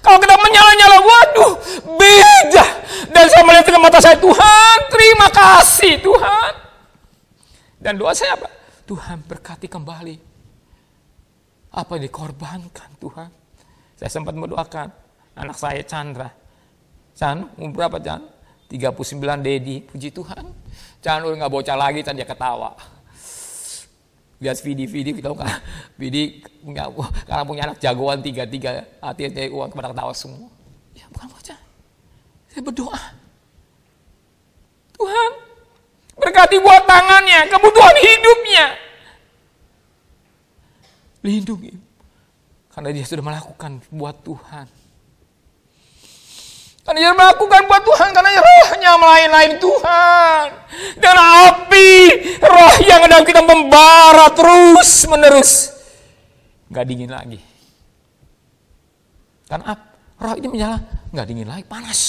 Kalau kita menyala-nyala, waduh, beda. Dan saya melihat dengan mata saya, Tuhan, terima kasih Tuhan. Dan doa saya apa? Tuhan berkati kembali apa yang dikorbankan Tuhan. Saya sempat mendoakan anak saya Chandra. Chan, umur berapa Chan? 39 Dedi, puji Tuhan. Chan udah gak bocah lagi, Chan dia ketawa. Lihat video kita kan. Vidi karena punya anak jagoan 3 artinya cari uang kepada ketawa semua. Ya bukan bocah. Saya berdoa. Tuhan, berkati buat tangannya, kebutuhan hidupnya. Lindungi. Karena dia sudah melakukan buat Tuhan. Karena dia melakukan buat Tuhan. Karena rohnya melayani Tuhan. Dan api roh yang dalam kita membara terus menerus. Gak dingin lagi. Karena roh ini menyala. Gak dingin lagi, panas.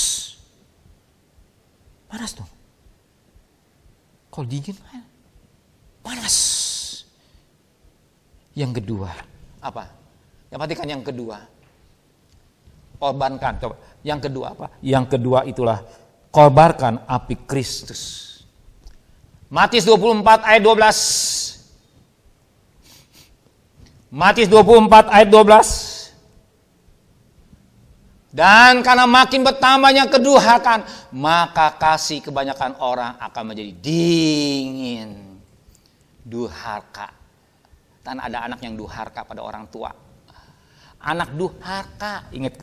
Panas dong. Kalau dingin panas. Yang kedua apa? Yang perhatikan yang kedua. Korbankan. Coba. Yang kedua apa? Yang kedua itulah korbankan api Kristus. Matius 24 ayat 12. Matius 24 ayat 12. Dan karena makin bertambahnya kedurhakaan, maka kasih kebanyakan orang akan menjadi dingin. Durhaka. Dan ada anak yang durhaka pada orang tua. Anak durhaka, ingat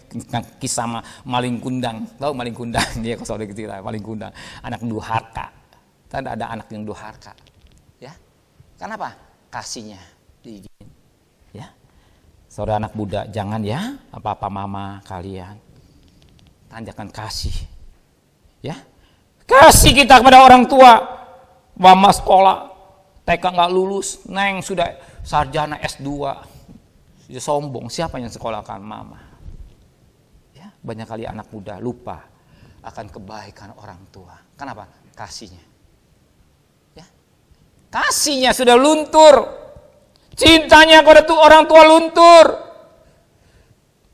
kisah maling kundang, tahu maling kundang dia kalau cerita maling kundang, anak durhaka. Tanda ada anak yang durhaka, ya. Kenapa? Kasihnya dingin, ya. Saudara anak muda, jangan ya apa-apa mama kalian, tanjakan kasih, ya. Kasih kita kepada orang tua, mama sekolah, TK nggak lulus, neng sudah sarjana S2. Dia sombong, siapa yang sekolahkan mama? Ya, banyak kali anak muda lupa akan kebaikan orang tua. Kenapa? Kasihnya. Ya. Kasihnya sudah luntur. Cintanya kepada orang tua luntur.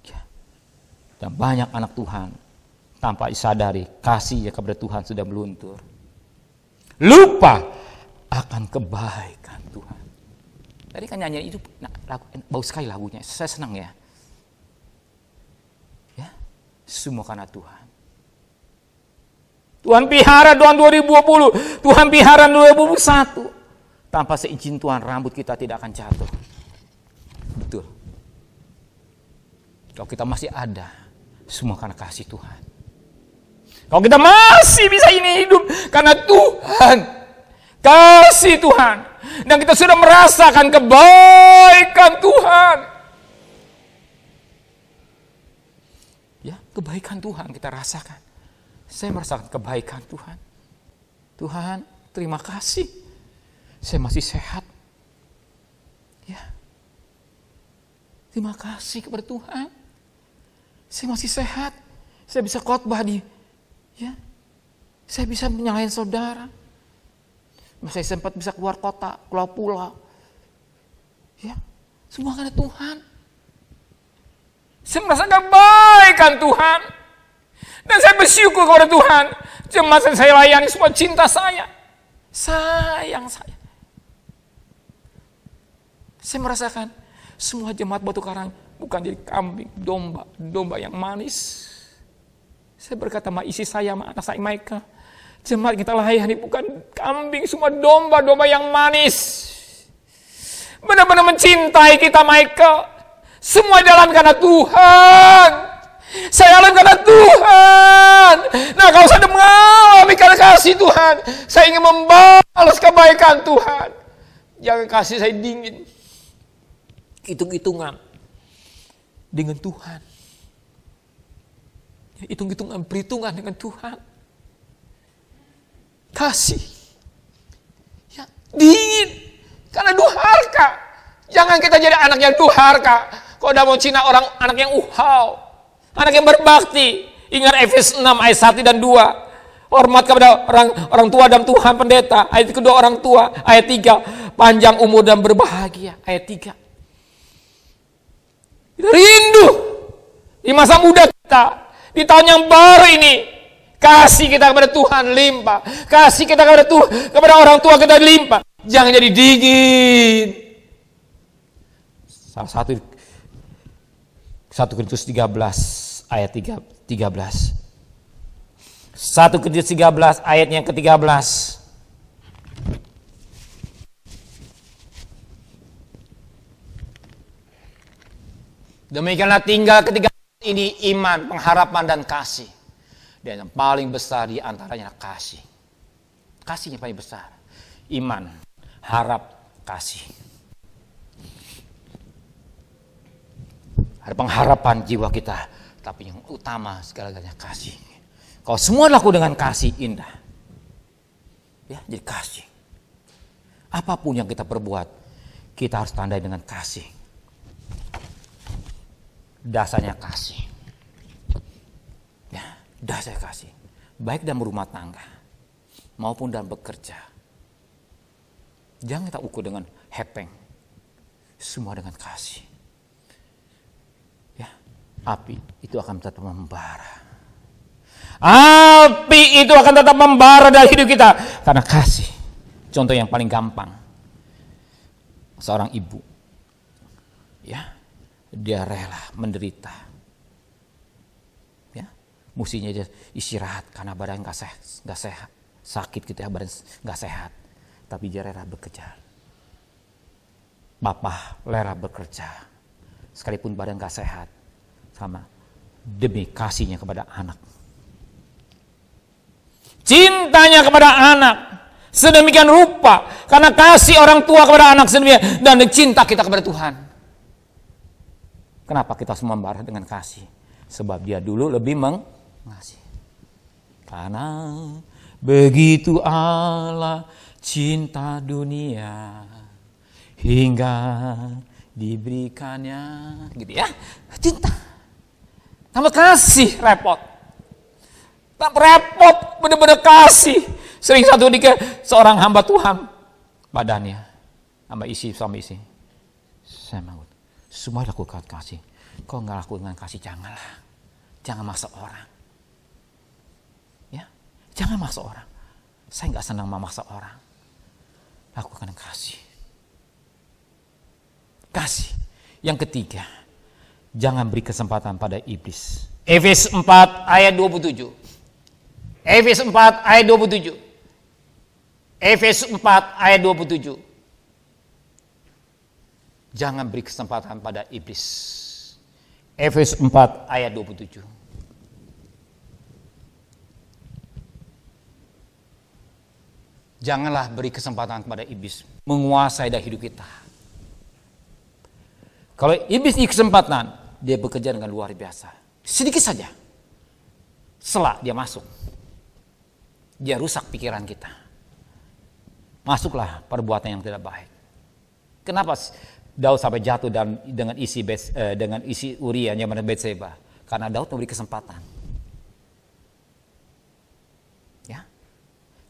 Ya. Dan banyak anak Tuhan tanpa disadari kasihnya kepada Tuhan sudah meluntur. Lupa akan kebaikan Tuhan. Tadi kan nyanyi itu, bagus sekali lagunya, saya senang ya. Ya, semua karena Tuhan. Tuhan pelihara Tuhan 2020, Tuhan pelihara 2021. Tanpa seizin Tuhan rambut kita tidak akan jatuh. Betul. Kalau kita masih ada, semua karena kasih Tuhan. Kalau kita masih bisa ini hidup karena Tuhan. Kasih Tuhan. Dan kita sudah merasakan kebaikan Tuhan. Ya, kebaikan Tuhan kita rasakan. Saya merasakan kebaikan Tuhan. Tuhan, terima kasih. Saya masih sehat. Ya. Terima kasih kepada Tuhan. Saya masih sehat. Saya bisa khotbah di Saya bisa menyalahin saudara. Saya sempat bisa keluar kota, keluar pulau. Ya, semua karena Tuhan. Saya merasa kebaikan Tuhan. Dan saya bersyukur kepada Tuhan. Jemaat yang saya layani semua cinta saya. Sayang saya. Saya merasakan semua jemaat Batu Karang bukan jadi kambing, domba yang manis. Saya berkata sama isi saya, sama anak saya Michael, jemaat kita layani bukan kambing, semua domba yang manis. Benar-benar mencintai kita Michael. Semua jalan karena Tuhan. Saya jalan karena Tuhan. Nah, kalau saya mengalami karena kasih Tuhan, saya ingin membalas kebaikan Tuhan. Jangan kasih saya dingin. Hitung-hitungan dengan Tuhan. Hitung-hitungan, perhitungan dengan Tuhan. Kasih. Ya, dingin. Karena durhaka. Jangan kita jadi anak yang durhaka. Kalau udah mau Cina orang anak yang uhau. Anak yang berbakti. Ingat Efesus 6 ayat 1 dan 2. Hormat kepada orang tua dan Tuhan pendeta. Ayat kedua orang tua. Ayat 3. Panjang umur dan berbahagia. Ayat 3. Kita rindu. Di masa muda kita. Di tahun yang baru ini. Kasih kita kepada Tuhan limpah. Kasih kita kepada Tuhan, kepada orang tua kita limpah. Jangan jadi dingin. Salah satu 1 Korintus 13 ayat 13. 1 Korintus 13 ayatnya ke-13. Demikianlah tinggal ketiga ini iman, pengharapan dan kasih. Dan yang paling besar di antaranya kasih. Kasih yang paling besar. Iman, harap, kasih. Ada pengharapan jiwa kita, tapi yang utama segala-galanya kasih. Kalau semua laku dengan kasih, indah. Ya, jadi kasih. Apapun yang kita perbuat, kita harus tandai dengan kasih. Dasarnya kasih. Ya, dasarnya kasih. Baik dalam rumah tangga, maupun dalam bekerja. Jangan kita ukur dengan hepeng. Semua dengan kasih. Api itu akan tetap membara. Api itu akan tetap membara dalam hidup kita. Karena kasih. Contoh yang paling gampang. Seorang ibu. Ya. Dia rela menderita. Ya. Mestinya dia istirahat. Karena badan gak sehat. Sakit gitu ya. Badan gak sehat. Tapi dia rela bekerja. Bapak rela bekerja. Sekalipun badan gak sehat. Sama demi kasihnya kepada anak, cintanya kepada anak sedemikian rupa karena kasih orang tua kepada anak sedemikian dan cinta kita kepada Tuhan. Kenapa kita semua membarah dengan kasih? Sebab dia dulu lebih mengasihi. Karena begitu Allah cinta dunia hingga diberikannya, gitu ya, cinta. Tambah kasih repot. Tak repot, benar-benar kasih. Sering satu seorang hamba Tuhan badannya sama suami isi. Saya mau semua lakukan kasih. Kau nggak lakukan dengan kasih, janganlah. Jangan maksa orang. Ya, jangan maksa orang. Saya nggak senang memaksa orang. Lakukan dengan kasih. Kasih. Yang ketiga, jangan beri kesempatan pada iblis. Efesus 4 ayat 27. Efesus 4 ayat 27. Efesus 4 ayat 27. Jangan beri kesempatan pada iblis. Efesus 4 ayat 27. Janganlah beri kesempatan kepada iblis menguasai dalam hidup kita. Kalau iblis di kesempatan, dia bekerja dengan luar biasa. Sedikit saja. Setelah dia masuk. Dia rusak pikiran kita. Masuklah perbuatan yang tidak baik. Kenapa Daud sampai jatuh dengan isi Uria yang mana Betseba? Karena Daud memberi kesempatan. Ya,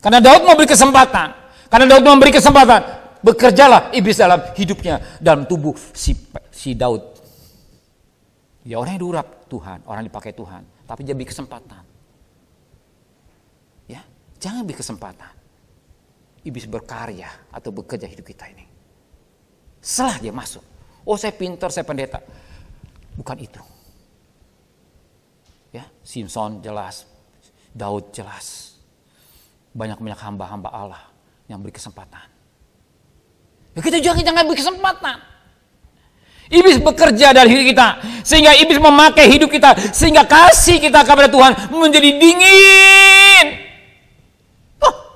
Karena Daud memberi kesempatan. Karena Daud memberi kesempatan. Bekerjalah iblis dalam hidupnya, dalam tubuh si Daud. Ya orang yang diurap Tuhan, orang yang dipakai Tuhan. Tapi dia beri kesempatan. Ya, jangan beri kesempatan. Iblis berkarya atau bekerja hidup kita ini. Setelah dia masuk. Oh saya pintar, saya pendeta. Bukan itu. Ya, Simpson jelas. Daud jelas. Banyak-banyak hamba-hamba Allah yang beri kesempatan. Ya, kita jangan beri kesempatan. Iblis bekerja dari hidup kita. Sehingga iblis memakai hidup kita. Sehingga kasih kita kepada Tuhan menjadi dingin.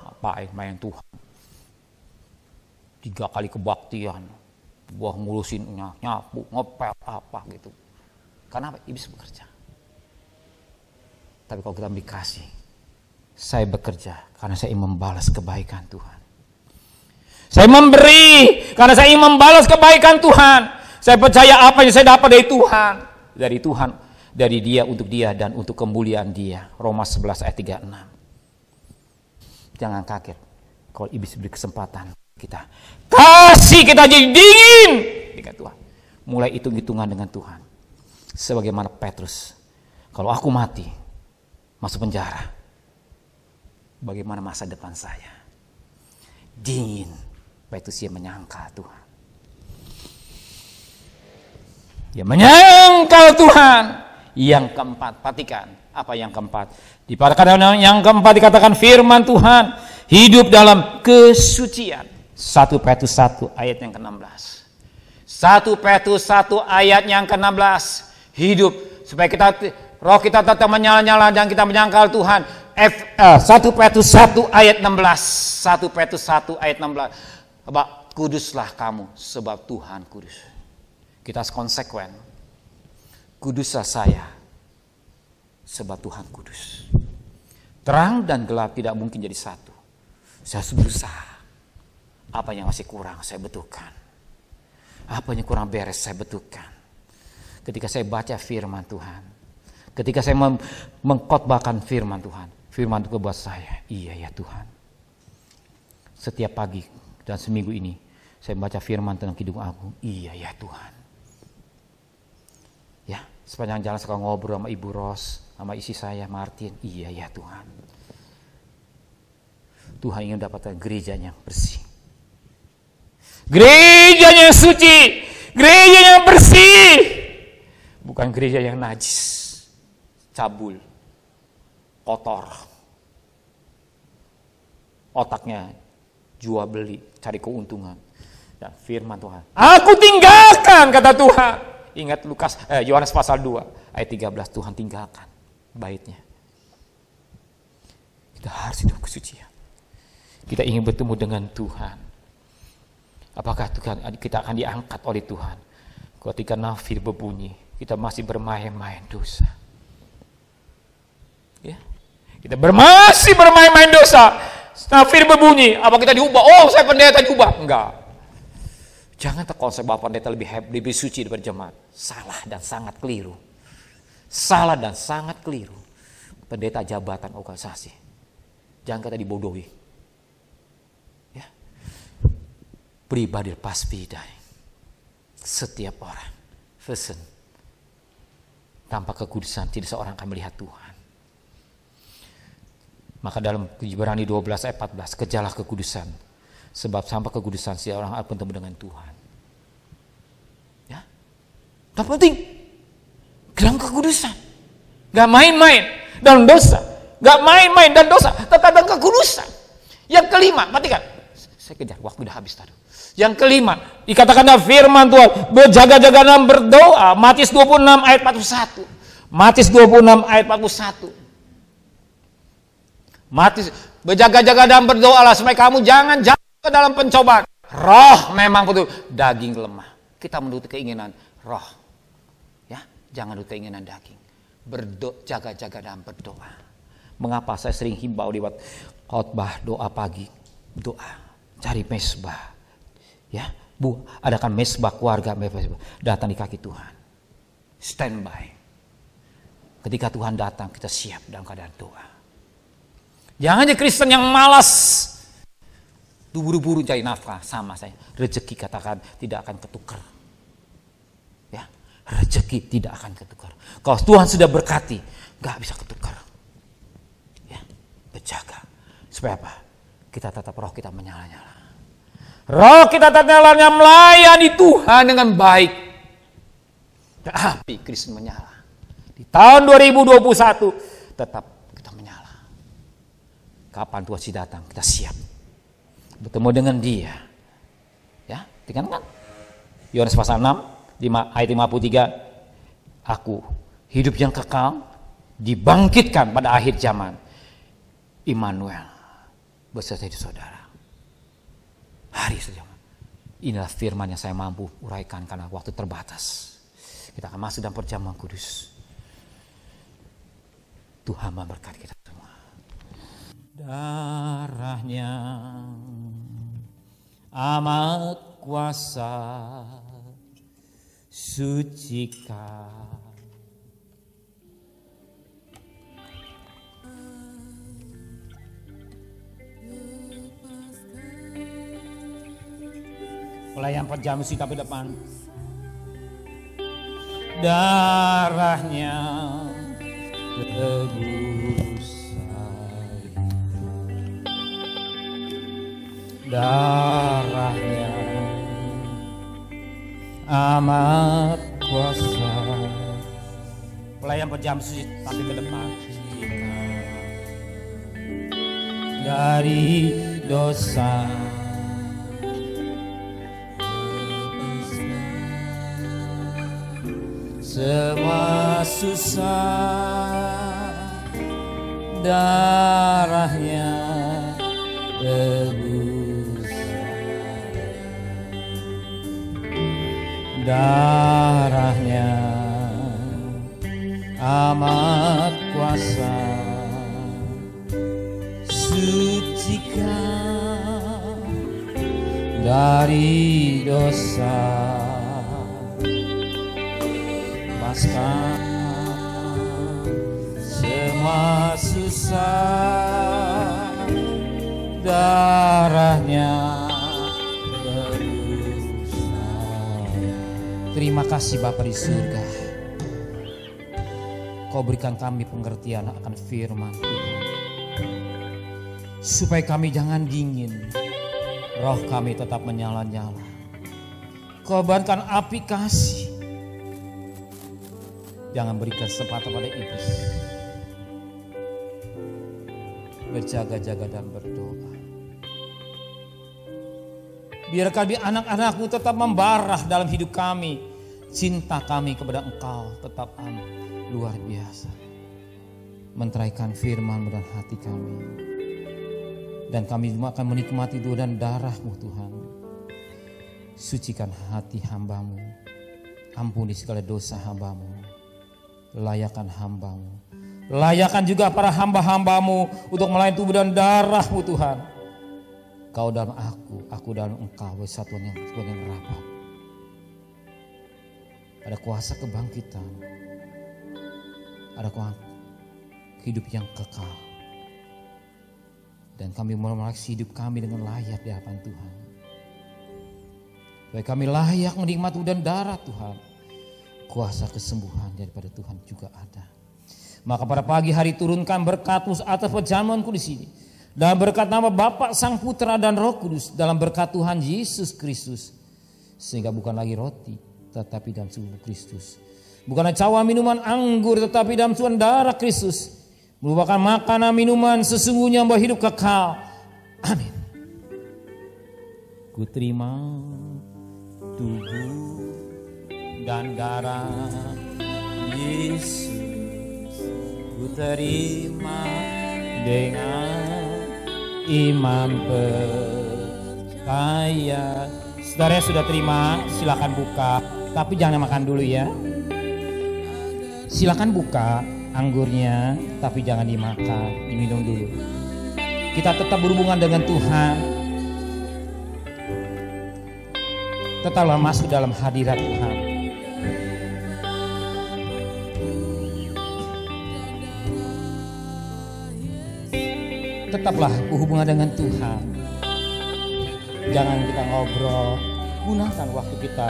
Apain main Tuhan. 3 kali kebaktian. Buah ngurusin nyapu, ngepel, apa gitu. Karena apa? Iblis bekerja. Tapi kalau kita ambil kasih. Saya bekerja karena saya ingin membalas kebaikan Tuhan. Saya memberi karena saya ingin membalas kebaikan Tuhan. Saya percaya apa yang saya dapat dari Tuhan. Dari Tuhan, dari Dia, untuk Dia, dan untuk kemuliaan Dia. Roma 11 ayat 36. Jangan kaget kalau iblis beri kesempatan kita. Kasih kita jadi dingin dengan Tuhan. Mulai hitung-hitungan dengan Tuhan. Sebagaimana Petrus. Kalau aku mati, masuk penjara. Bagaimana masa depan saya? Dingin. Petrus dia menyangkal Tuhan. Dia menyangkal Tuhan. Yang keempat, perhatikan apa yang keempat. Di pada yang keempat dikatakan firman Tuhan hidup dalam kesucian. 1 Petrus 1 ayat yang ke-16. 1 Petrus 1 ayat yang ke-16. Hidup supaya kita roh kita tetap menyala-nyala dan kita menyangkal Tuhan. 1 Petrus 1 ayat 16. 1 Petrus 1 ayat 16. Kuduslah kamu sebab Tuhan kudus. Kita harus konsekuen. Kuduslah saya sebab Tuhan kudus. Terang dan gelap tidak mungkin jadi satu. Saya harus berusaha. Apa yang masih kurang saya betulkan. Apa yang kurang beres saya betulkan. Ketika saya baca firman Tuhan. Ketika saya mengkhotbahkan firman Tuhan. Firman Tuhan buat saya. Iya ya Tuhan. Setiap pagi dan seminggu ini. Saya baca firman tentang Kidung Agung. Iya ya Tuhan. Ya, sepanjang jalan saya ngobrol sama Ibu Ros. Sama isi saya Martin. Iya ya Tuhan. Tuhan ingin dapatkan gerejanya yang bersih. Gerejanya yang suci. Gerejanya yang bersih. Bukan gereja yang najis. Cabul. Kotor. Otaknya jual beli. Cari keuntungan. Dan firman Tuhan. Aku tinggalkan kata Tuhan. Ingat Yohanes pasal 2. Ayat 13. Tuhan tinggalkan baitnya. Kita harus hidup kesucian. Kita ingin bertemu dengan Tuhan. Apakah Tuhan kita akan diangkat oleh Tuhan? Ketika nafir berbunyi, kita masih bermain-main dosa. Ya, kita masih bermain-main dosa. Nafir berbunyi, apa kita diubah? Oh, saya pendeta diubah? Enggak. Jangan terkonsep bahwa pendeta lebih suci daripada jemaat. Salah dan sangat keliru. Salah dan sangat keliru. Pendeta jabatan organisasi. Jangan kita dibodohi. Ya. Pribadi lepas bidai. Setiap orang. Versen. Tanpa kekudusan tidak seorang akan melihat Tuhan. Maka dalam Ibrani 12 ayat 14. Kejarlah kekudusan. Sebab tanpa kekudusan setiap orang akan bertemu dengan Tuhan. Ya. Dan penting. Dalam kekudusan. Gak main-main dalam dosa. Gak main-main dan dosa. Tetap dalam kekudusan. Yang kelima. Perhatikan. Saya kejar. Waktu udah habis tadi. Yang kelima. Dikatakan dalam firman Tuhan. Berjaga-jaga dan berdoa. Matius 26 ayat 41. Matius 26 ayat 41. Matius. Berjaga-jaga dan berdoalah. Supaya kamu jangan jatuh ke dalam pencobaan. Roh memang betul. Daging lemah. Kita menuruti keinginan roh. Ya. Jangan menuruti keinginan daging. Jaga-jaga dan berdoa. Mengapa saya sering himbau lewat khotbah doa pagi. Doa. Cari mesbah. Ya, adakan mesbah keluarga. Datang di kaki Tuhan. Standby. Ketika Tuhan datang kita siap dalam keadaan doa. Jangan jadi Kristen yang malas. Buru-buru cari nafkah. Sama saya. Rezeki katakan tidak akan ketukar. Ya, rezeki tidak akan ketukar. Kalau Tuhan sudah berkati, gak bisa ketukar. Ya, berjaga. Supaya apa? Kita tetap roh kita menyala-nyala. Roh kita tetap menyala-nyala melayani Tuhan dengan baik. Dan api Kristen menyala. Di tahun 2021 tetap kita menyala. Kapan Tuhan sih datang, kita siap bertemu dengan Dia. Ya, dikatakan Yohanes pasal 6 ayat 53, aku hidup yang kekal dibangkitkan pada akhir zaman. Immanuel beserta hidup saudara. Hari sejaman. Inilah firman yang saya mampu uraikan karena waktu terbatas. Kita akan masuk dalam perjamuan kudus. Tuhan memberkati kita semua. Darahnya amat kuasa, sucikan. Pelayan perjamuan kita di depan. Darahnya tebus salib, darahnya amat kuasa. Pelayan perjamuan suci tapi ke depan. Dari dosa semua susah, darahnya tebus, darahnya amat kuasa, sucikan dari dosa. Semua susah, darahnya berusaha. Terima kasih Bapa di surga. Kau berikan kami pengertian akan firman Tuhan, supaya kami jangan dingin, roh kami tetap menyala-nyala. Kau berikan api kasih. Jangan berikan kesempatan pada iblis. Berjaga-jaga dan berdoa. Biar kami anak-anakmu tetap membarah dalam hidup kami. Cinta kami kepada Engkau tetap luar biasa. Menteraikan firman dan hati kami. Dan kami akan menikmati doa dan darah-Mu Tuhan. Sucikan hati hamba-Mu. Ampuni segala dosa hamba-Mu. Layakan hamba-Mu, layakan juga para hamba-hamba-Mu untuk melayani tubuh dan darah-Mu Tuhan. Kau dalam aku dalam Engkau, satuan yang rapat. Ada kuasa kebangkitan, ada kuasa hidup yang kekal. Dan kami melaksi hidup kami dengan layak di hadapan Tuhan. Supaya kami layak menikmati tubuh dan darah Tuhan. Kuasa kesembuhan daripada Tuhan juga ada. Maka pada pagi hari turunkan berkat-Mu atas perjamuanku di sini. Dalam berkat nama Bapa, Sang Putra dan Roh Kudus. Dalam berkat Tuhan Yesus Kristus. Sehingga bukan lagi roti, tetapi dalam tubuh Kristus. Bukan cawan minuman anggur, tetapi dalam tubuh darah Kristus. Merupakan makanan minuman sesungguhnya yang berhidup kekal. Amin. Ku terima tubuh dan darah Yesus, ku terima dengan iman percaya. Saudara sudah terima, silakan buka, tapi jangan makan dulu ya. Silakan buka anggurnya, tapi jangan dimakan, diminum dulu. Kita tetap berhubungan dengan Tuhan, tetaplah masuk dalam hadirat Tuhan. Tetaplah berhubungan dengan Tuhan. Jangan kita ngobrol, gunakan waktu kita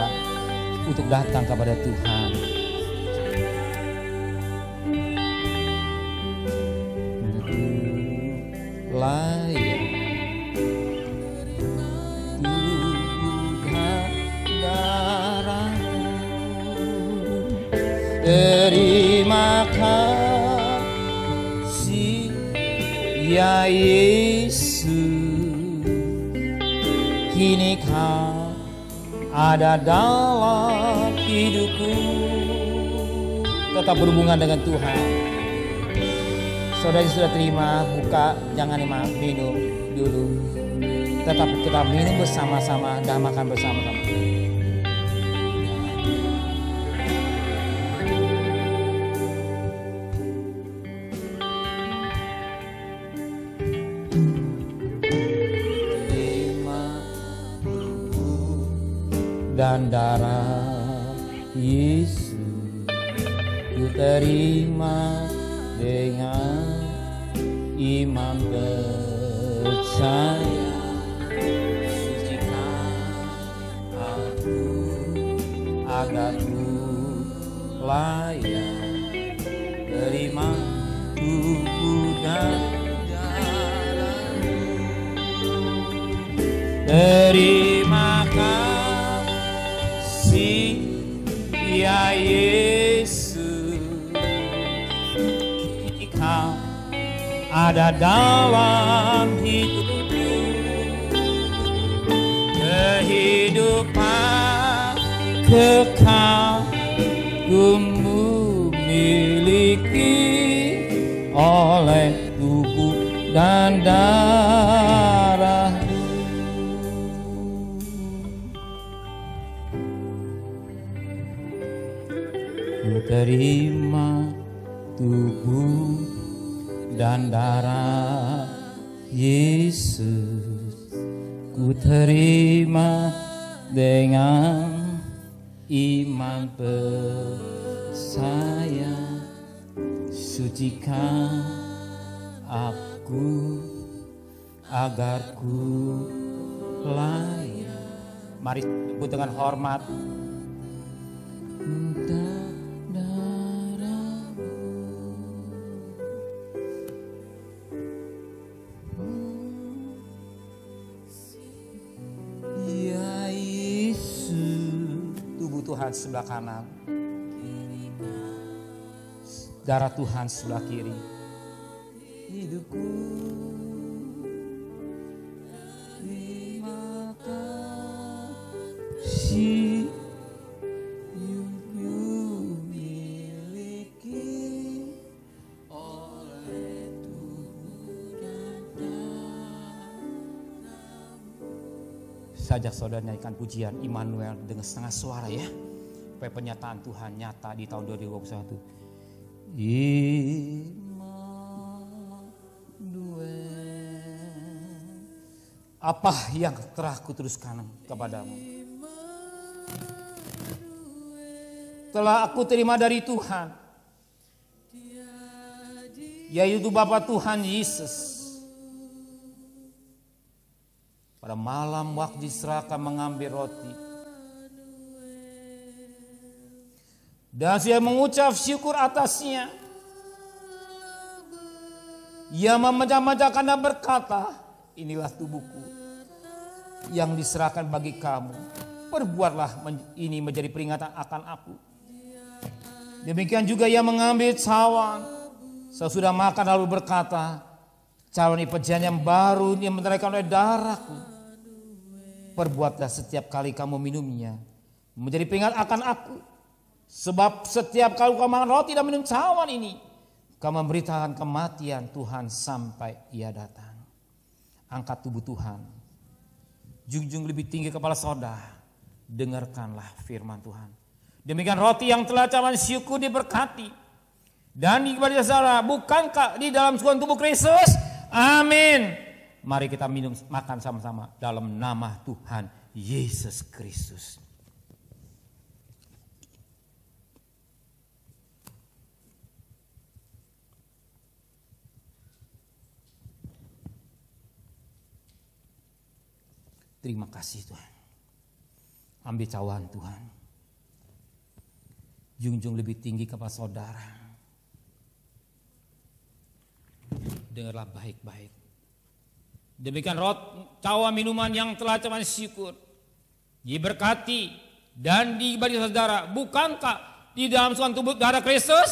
untuk datang kepada Tuhan. Layak Tuhan darahmu, terima kasih ya Yesus, kini kau ada dalam hidupku. Tetap berhubungan dengan Tuhan. Saudara sudah terima, buka, jangan minum dulu. Tetap kita minum bersama-sama dan makan bersama-sama. Dan darah Yesus ku terima dengan iman percaya, sucikan aku agar ku layak terima tubuh dan darah-Mu. Terima kasih ya Yesus, Kau ada dalam hidupku, kehidupan kekal ku miliki oleh tubuh dan darah. Ku terima tubuh dan darah Yesus, ku terima dengan iman percaya, sucikan aku agar ku layak. Mari sebut dengan hormat. Tuhan sebelah kanan, darah Tuhan sebelah kiri. Hidupku terima kasih yang ku miliki oleh tubuh dan darah-Mu. Sajak saudara nyanyikan pujian Immanuel dengan setengah suara ya, supaya pernyataan Tuhan nyata di tahun 2021. Immanuel, apa yang telah kuteruskan kepadamu? Telah aku terima dari Tuhan, yaitu Bapa Tuhan Yesus. Pada malam waktu diserahkan mengambil roti, dan saya mengucap syukur atasnya. Ia memecah-mecahkan dan berkata, inilah tubuhku yang diserahkan bagi kamu. Perbuatlah ini menjadi peringatan akan aku. Demikian juga ia mengambil cawan sesudah makan lalu berkata, cawan ini perjanjian yang baru yang meneraikan oleh darahku. Perbuatlah setiap kali kamu minumnya menjadi peringatan akan aku. Sebab setiap kali kamu makan roti dan minum cawan ini, kamu memberitakan kematian Tuhan sampai ia datang. Angkat tubuh Tuhan, junjung lebih tinggi kepala saudara, dengarkanlah firman Tuhan. Demikian roti yang telah cawan syukur diberkati, dan kepada saudara, bukankah di dalam sukan tubuh Kristus? Amin. Mari kita minum, makan sama-sama dalam nama Tuhan Yesus Kristus. Terima kasih Tuhan. Ambil cawan Tuhan. Junjung lebih tinggi kepada saudara. Dengarlah baik-baik. Demikian cawan minuman yang telah Tuhan syukur. Diberkati dan diberi saudara. Bukankah di dalam suatu tubuh darah Kristus?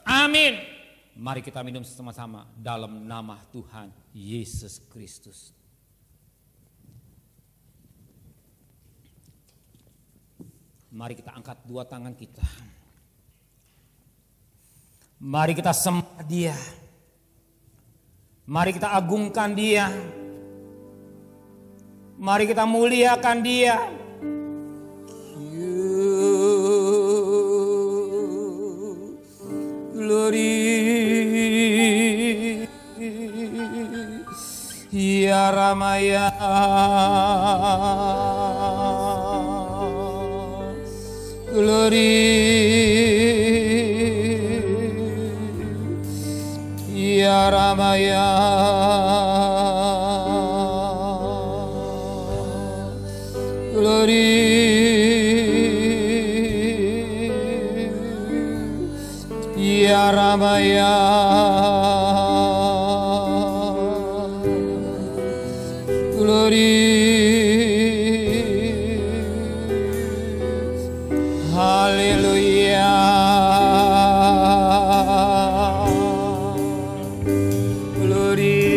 Amin. Mari kita minum sama-sama dalam nama Tuhan Yesus Kristus. Mari kita angkat dua tangan kita. Mari kita sembah Dia. Mari kita agungkan Dia. Mari kita muliakan Dia. Glory. Ya Ramaya. Glory. Ya Ramaya. Glory. Ya Ramaya. Glory. Haleluya. Glory.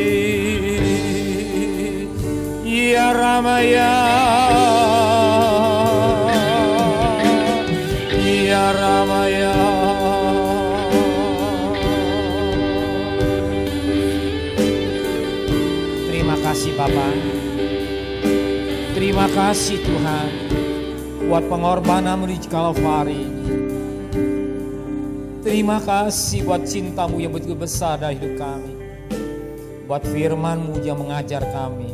Ya Ramaya. Ya Ramaya. Terima kasih Bapak. Terima kasih Tuhan buat pengorbanan-Mu di Kalvari. Terima kasih buat cinta-Mu yang begitu besar dalam hidup kami. Buat firman-Mu yang mengajar kami.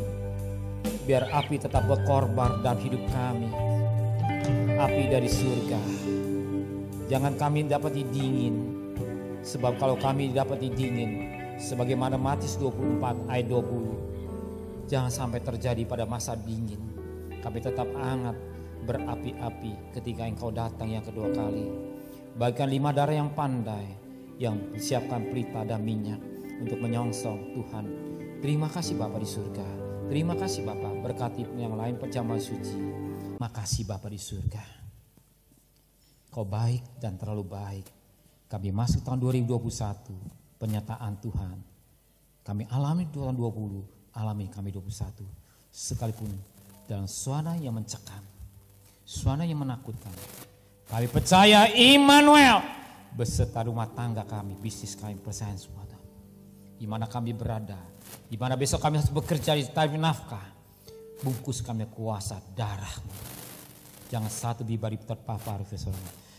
Biar api tetap berkorban dalam hidup kami. Api dari surga. Jangan kami dapati dingin. Sebab kalau kami dapati dingin, sebagaimana Matius 24 ayat 20. Jangan sampai terjadi pada masa dingin. Kami tetap hangat berapi-api ketika Engkau datang yang kedua kali. Bagikan 5 darah yang pandai, yang siapkan pelita dan minyak untuk menyongsong Tuhan. Terima kasih Bapa di surga. Terima kasih Bapa, berkati yang lain perjamuan suci. Makasih Bapa di surga. Kau baik dan terlalu baik. Kami masuk tahun 2021, penyataan Tuhan. Kami alami tahun 2020, alami kami 21. Sekalipun dalam suara yang mencekam, suara yang menakutkan. Kami percaya Immanuel beserta rumah tangga kami, bisnis kami, persaingan semua. Di mana kami berada, di mana besok kami harus bekerja di cari nafkah, bungkus kami kuasa darah-Mu. Jangan satu pribadi terpapar,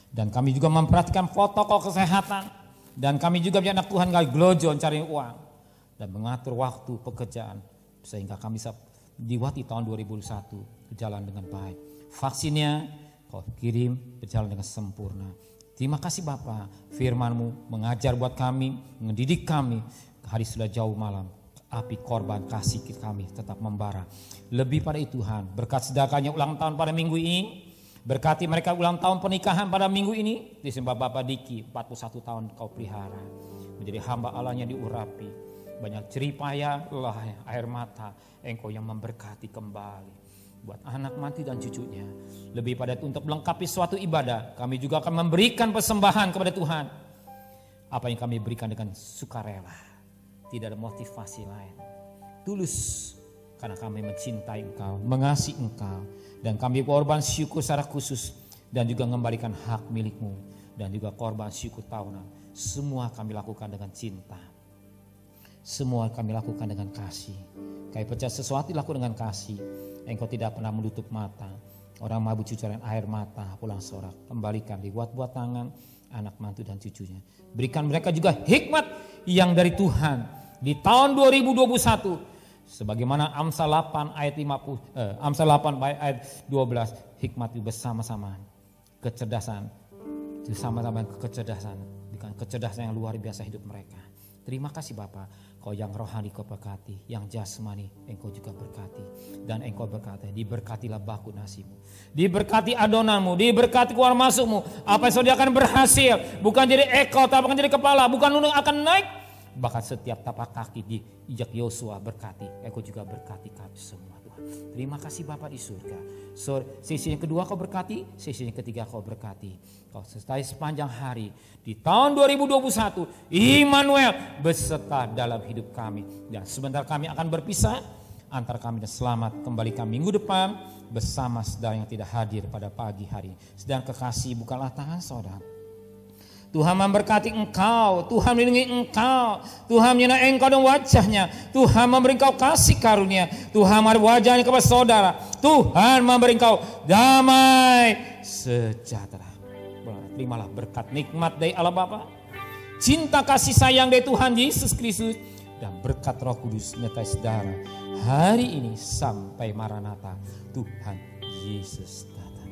dan kami juga memperhatikan protokol kesehatan, dan kami juga punya anak Tuhan gak gelojo cari uang dan mengatur waktu pekerjaan sehingga kami bisa diwati tahun 2021 berjalan dengan baik. Vaksinnya Kau kirim berjalan dengan sempurna. Terima kasih Bapa, firman-Mu mengajar buat kami, mendidik kami. Hari sudah jauh malam, api korban kasih kami tetap membara. Lebih pada itu Tuhan, berkat sedekahnya ulang tahun pada minggu ini, berkati mereka ulang tahun pernikahan pada minggu ini. Disembah Bapak Diki 41 tahun Kau pelihara, menjadi hamba Allah yang diurapi. Banyak jeripaya, air mata, Engkau yang memberkati kembali buat anak mantu dan cucunya. Lebih pada itu untuk melengkapi suatu ibadah, kami juga akan memberikan persembahan kepada Tuhan. Apa yang kami berikan dengan sukarela, tidak ada motivasi lain, tulus, karena kami mencintai Engkau, mengasihi Engkau, dan kami korban syukur secara khusus, dan juga mengembalikan hak milik-Mu, dan juga korban syukur tahunan. Semua kami lakukan dengan cinta, semua kami lakukan dengan kasih. Kami percaya sesuatu dilakukan dengan kasih. Engkau tidak pernah menutup mata. Orang mabuk cucuran air mata, pulang sorak. Kembalikan buat tangan anak mantu dan cucunya. Berikan mereka juga hikmat yang dari Tuhan di tahun 2021. Sebagaimana Amsal 8 ayat 12, hikmat itu bersama-sama. Kecerdasan, bersama-sama kecerdasan. Bukan kecerdasan yang luar biasa hidup mereka. Terima kasih Bapa, Kau yang rohani Kau berkati, yang jasmani Engkau juga berkati. Dan Engkau berkata, diberkatilah baku nasimu, diberkati adonanmu, diberkati keluar masukmu. Apa yang saudara akan berhasil, bukan jadi ekor tapi akan jadi kepala, bukan akan naik. Bahkan setiap tapak kaki diinjak Yosua berkati, Engkau juga berkati kami semua Tuhan. Terima kasih Bapa di surga. Sesi yang kedua Kau berkati, sesi yang ketiga Kau berkati. Kau sertai sepanjang hari di tahun 2021, Immanuel beserta dalam hidup kami. Dan sebentar kami akan berpisah, antar kami dan selamat kembali kami minggu depan bersama saudara yang tidak hadir pada pagi hari. Sedang kekasih, bukalah tangan saudara. Tuhan memberkati engkau, Tuhan melindungi engkau, Tuhan menyertai engkau dan wajahnya, Tuhan memberi engkau kasih karunia, Tuhan memberi wajahnya kepada saudara, Tuhan memberi engkau damai sejahtera. Terimalah berkat nikmat dari Allah Bapa, cinta kasih sayang dari Tuhan Yesus Kristus, dan berkat Roh Kudus menyertai saudara hari ini sampai Maranatha Tuhan Yesus datang.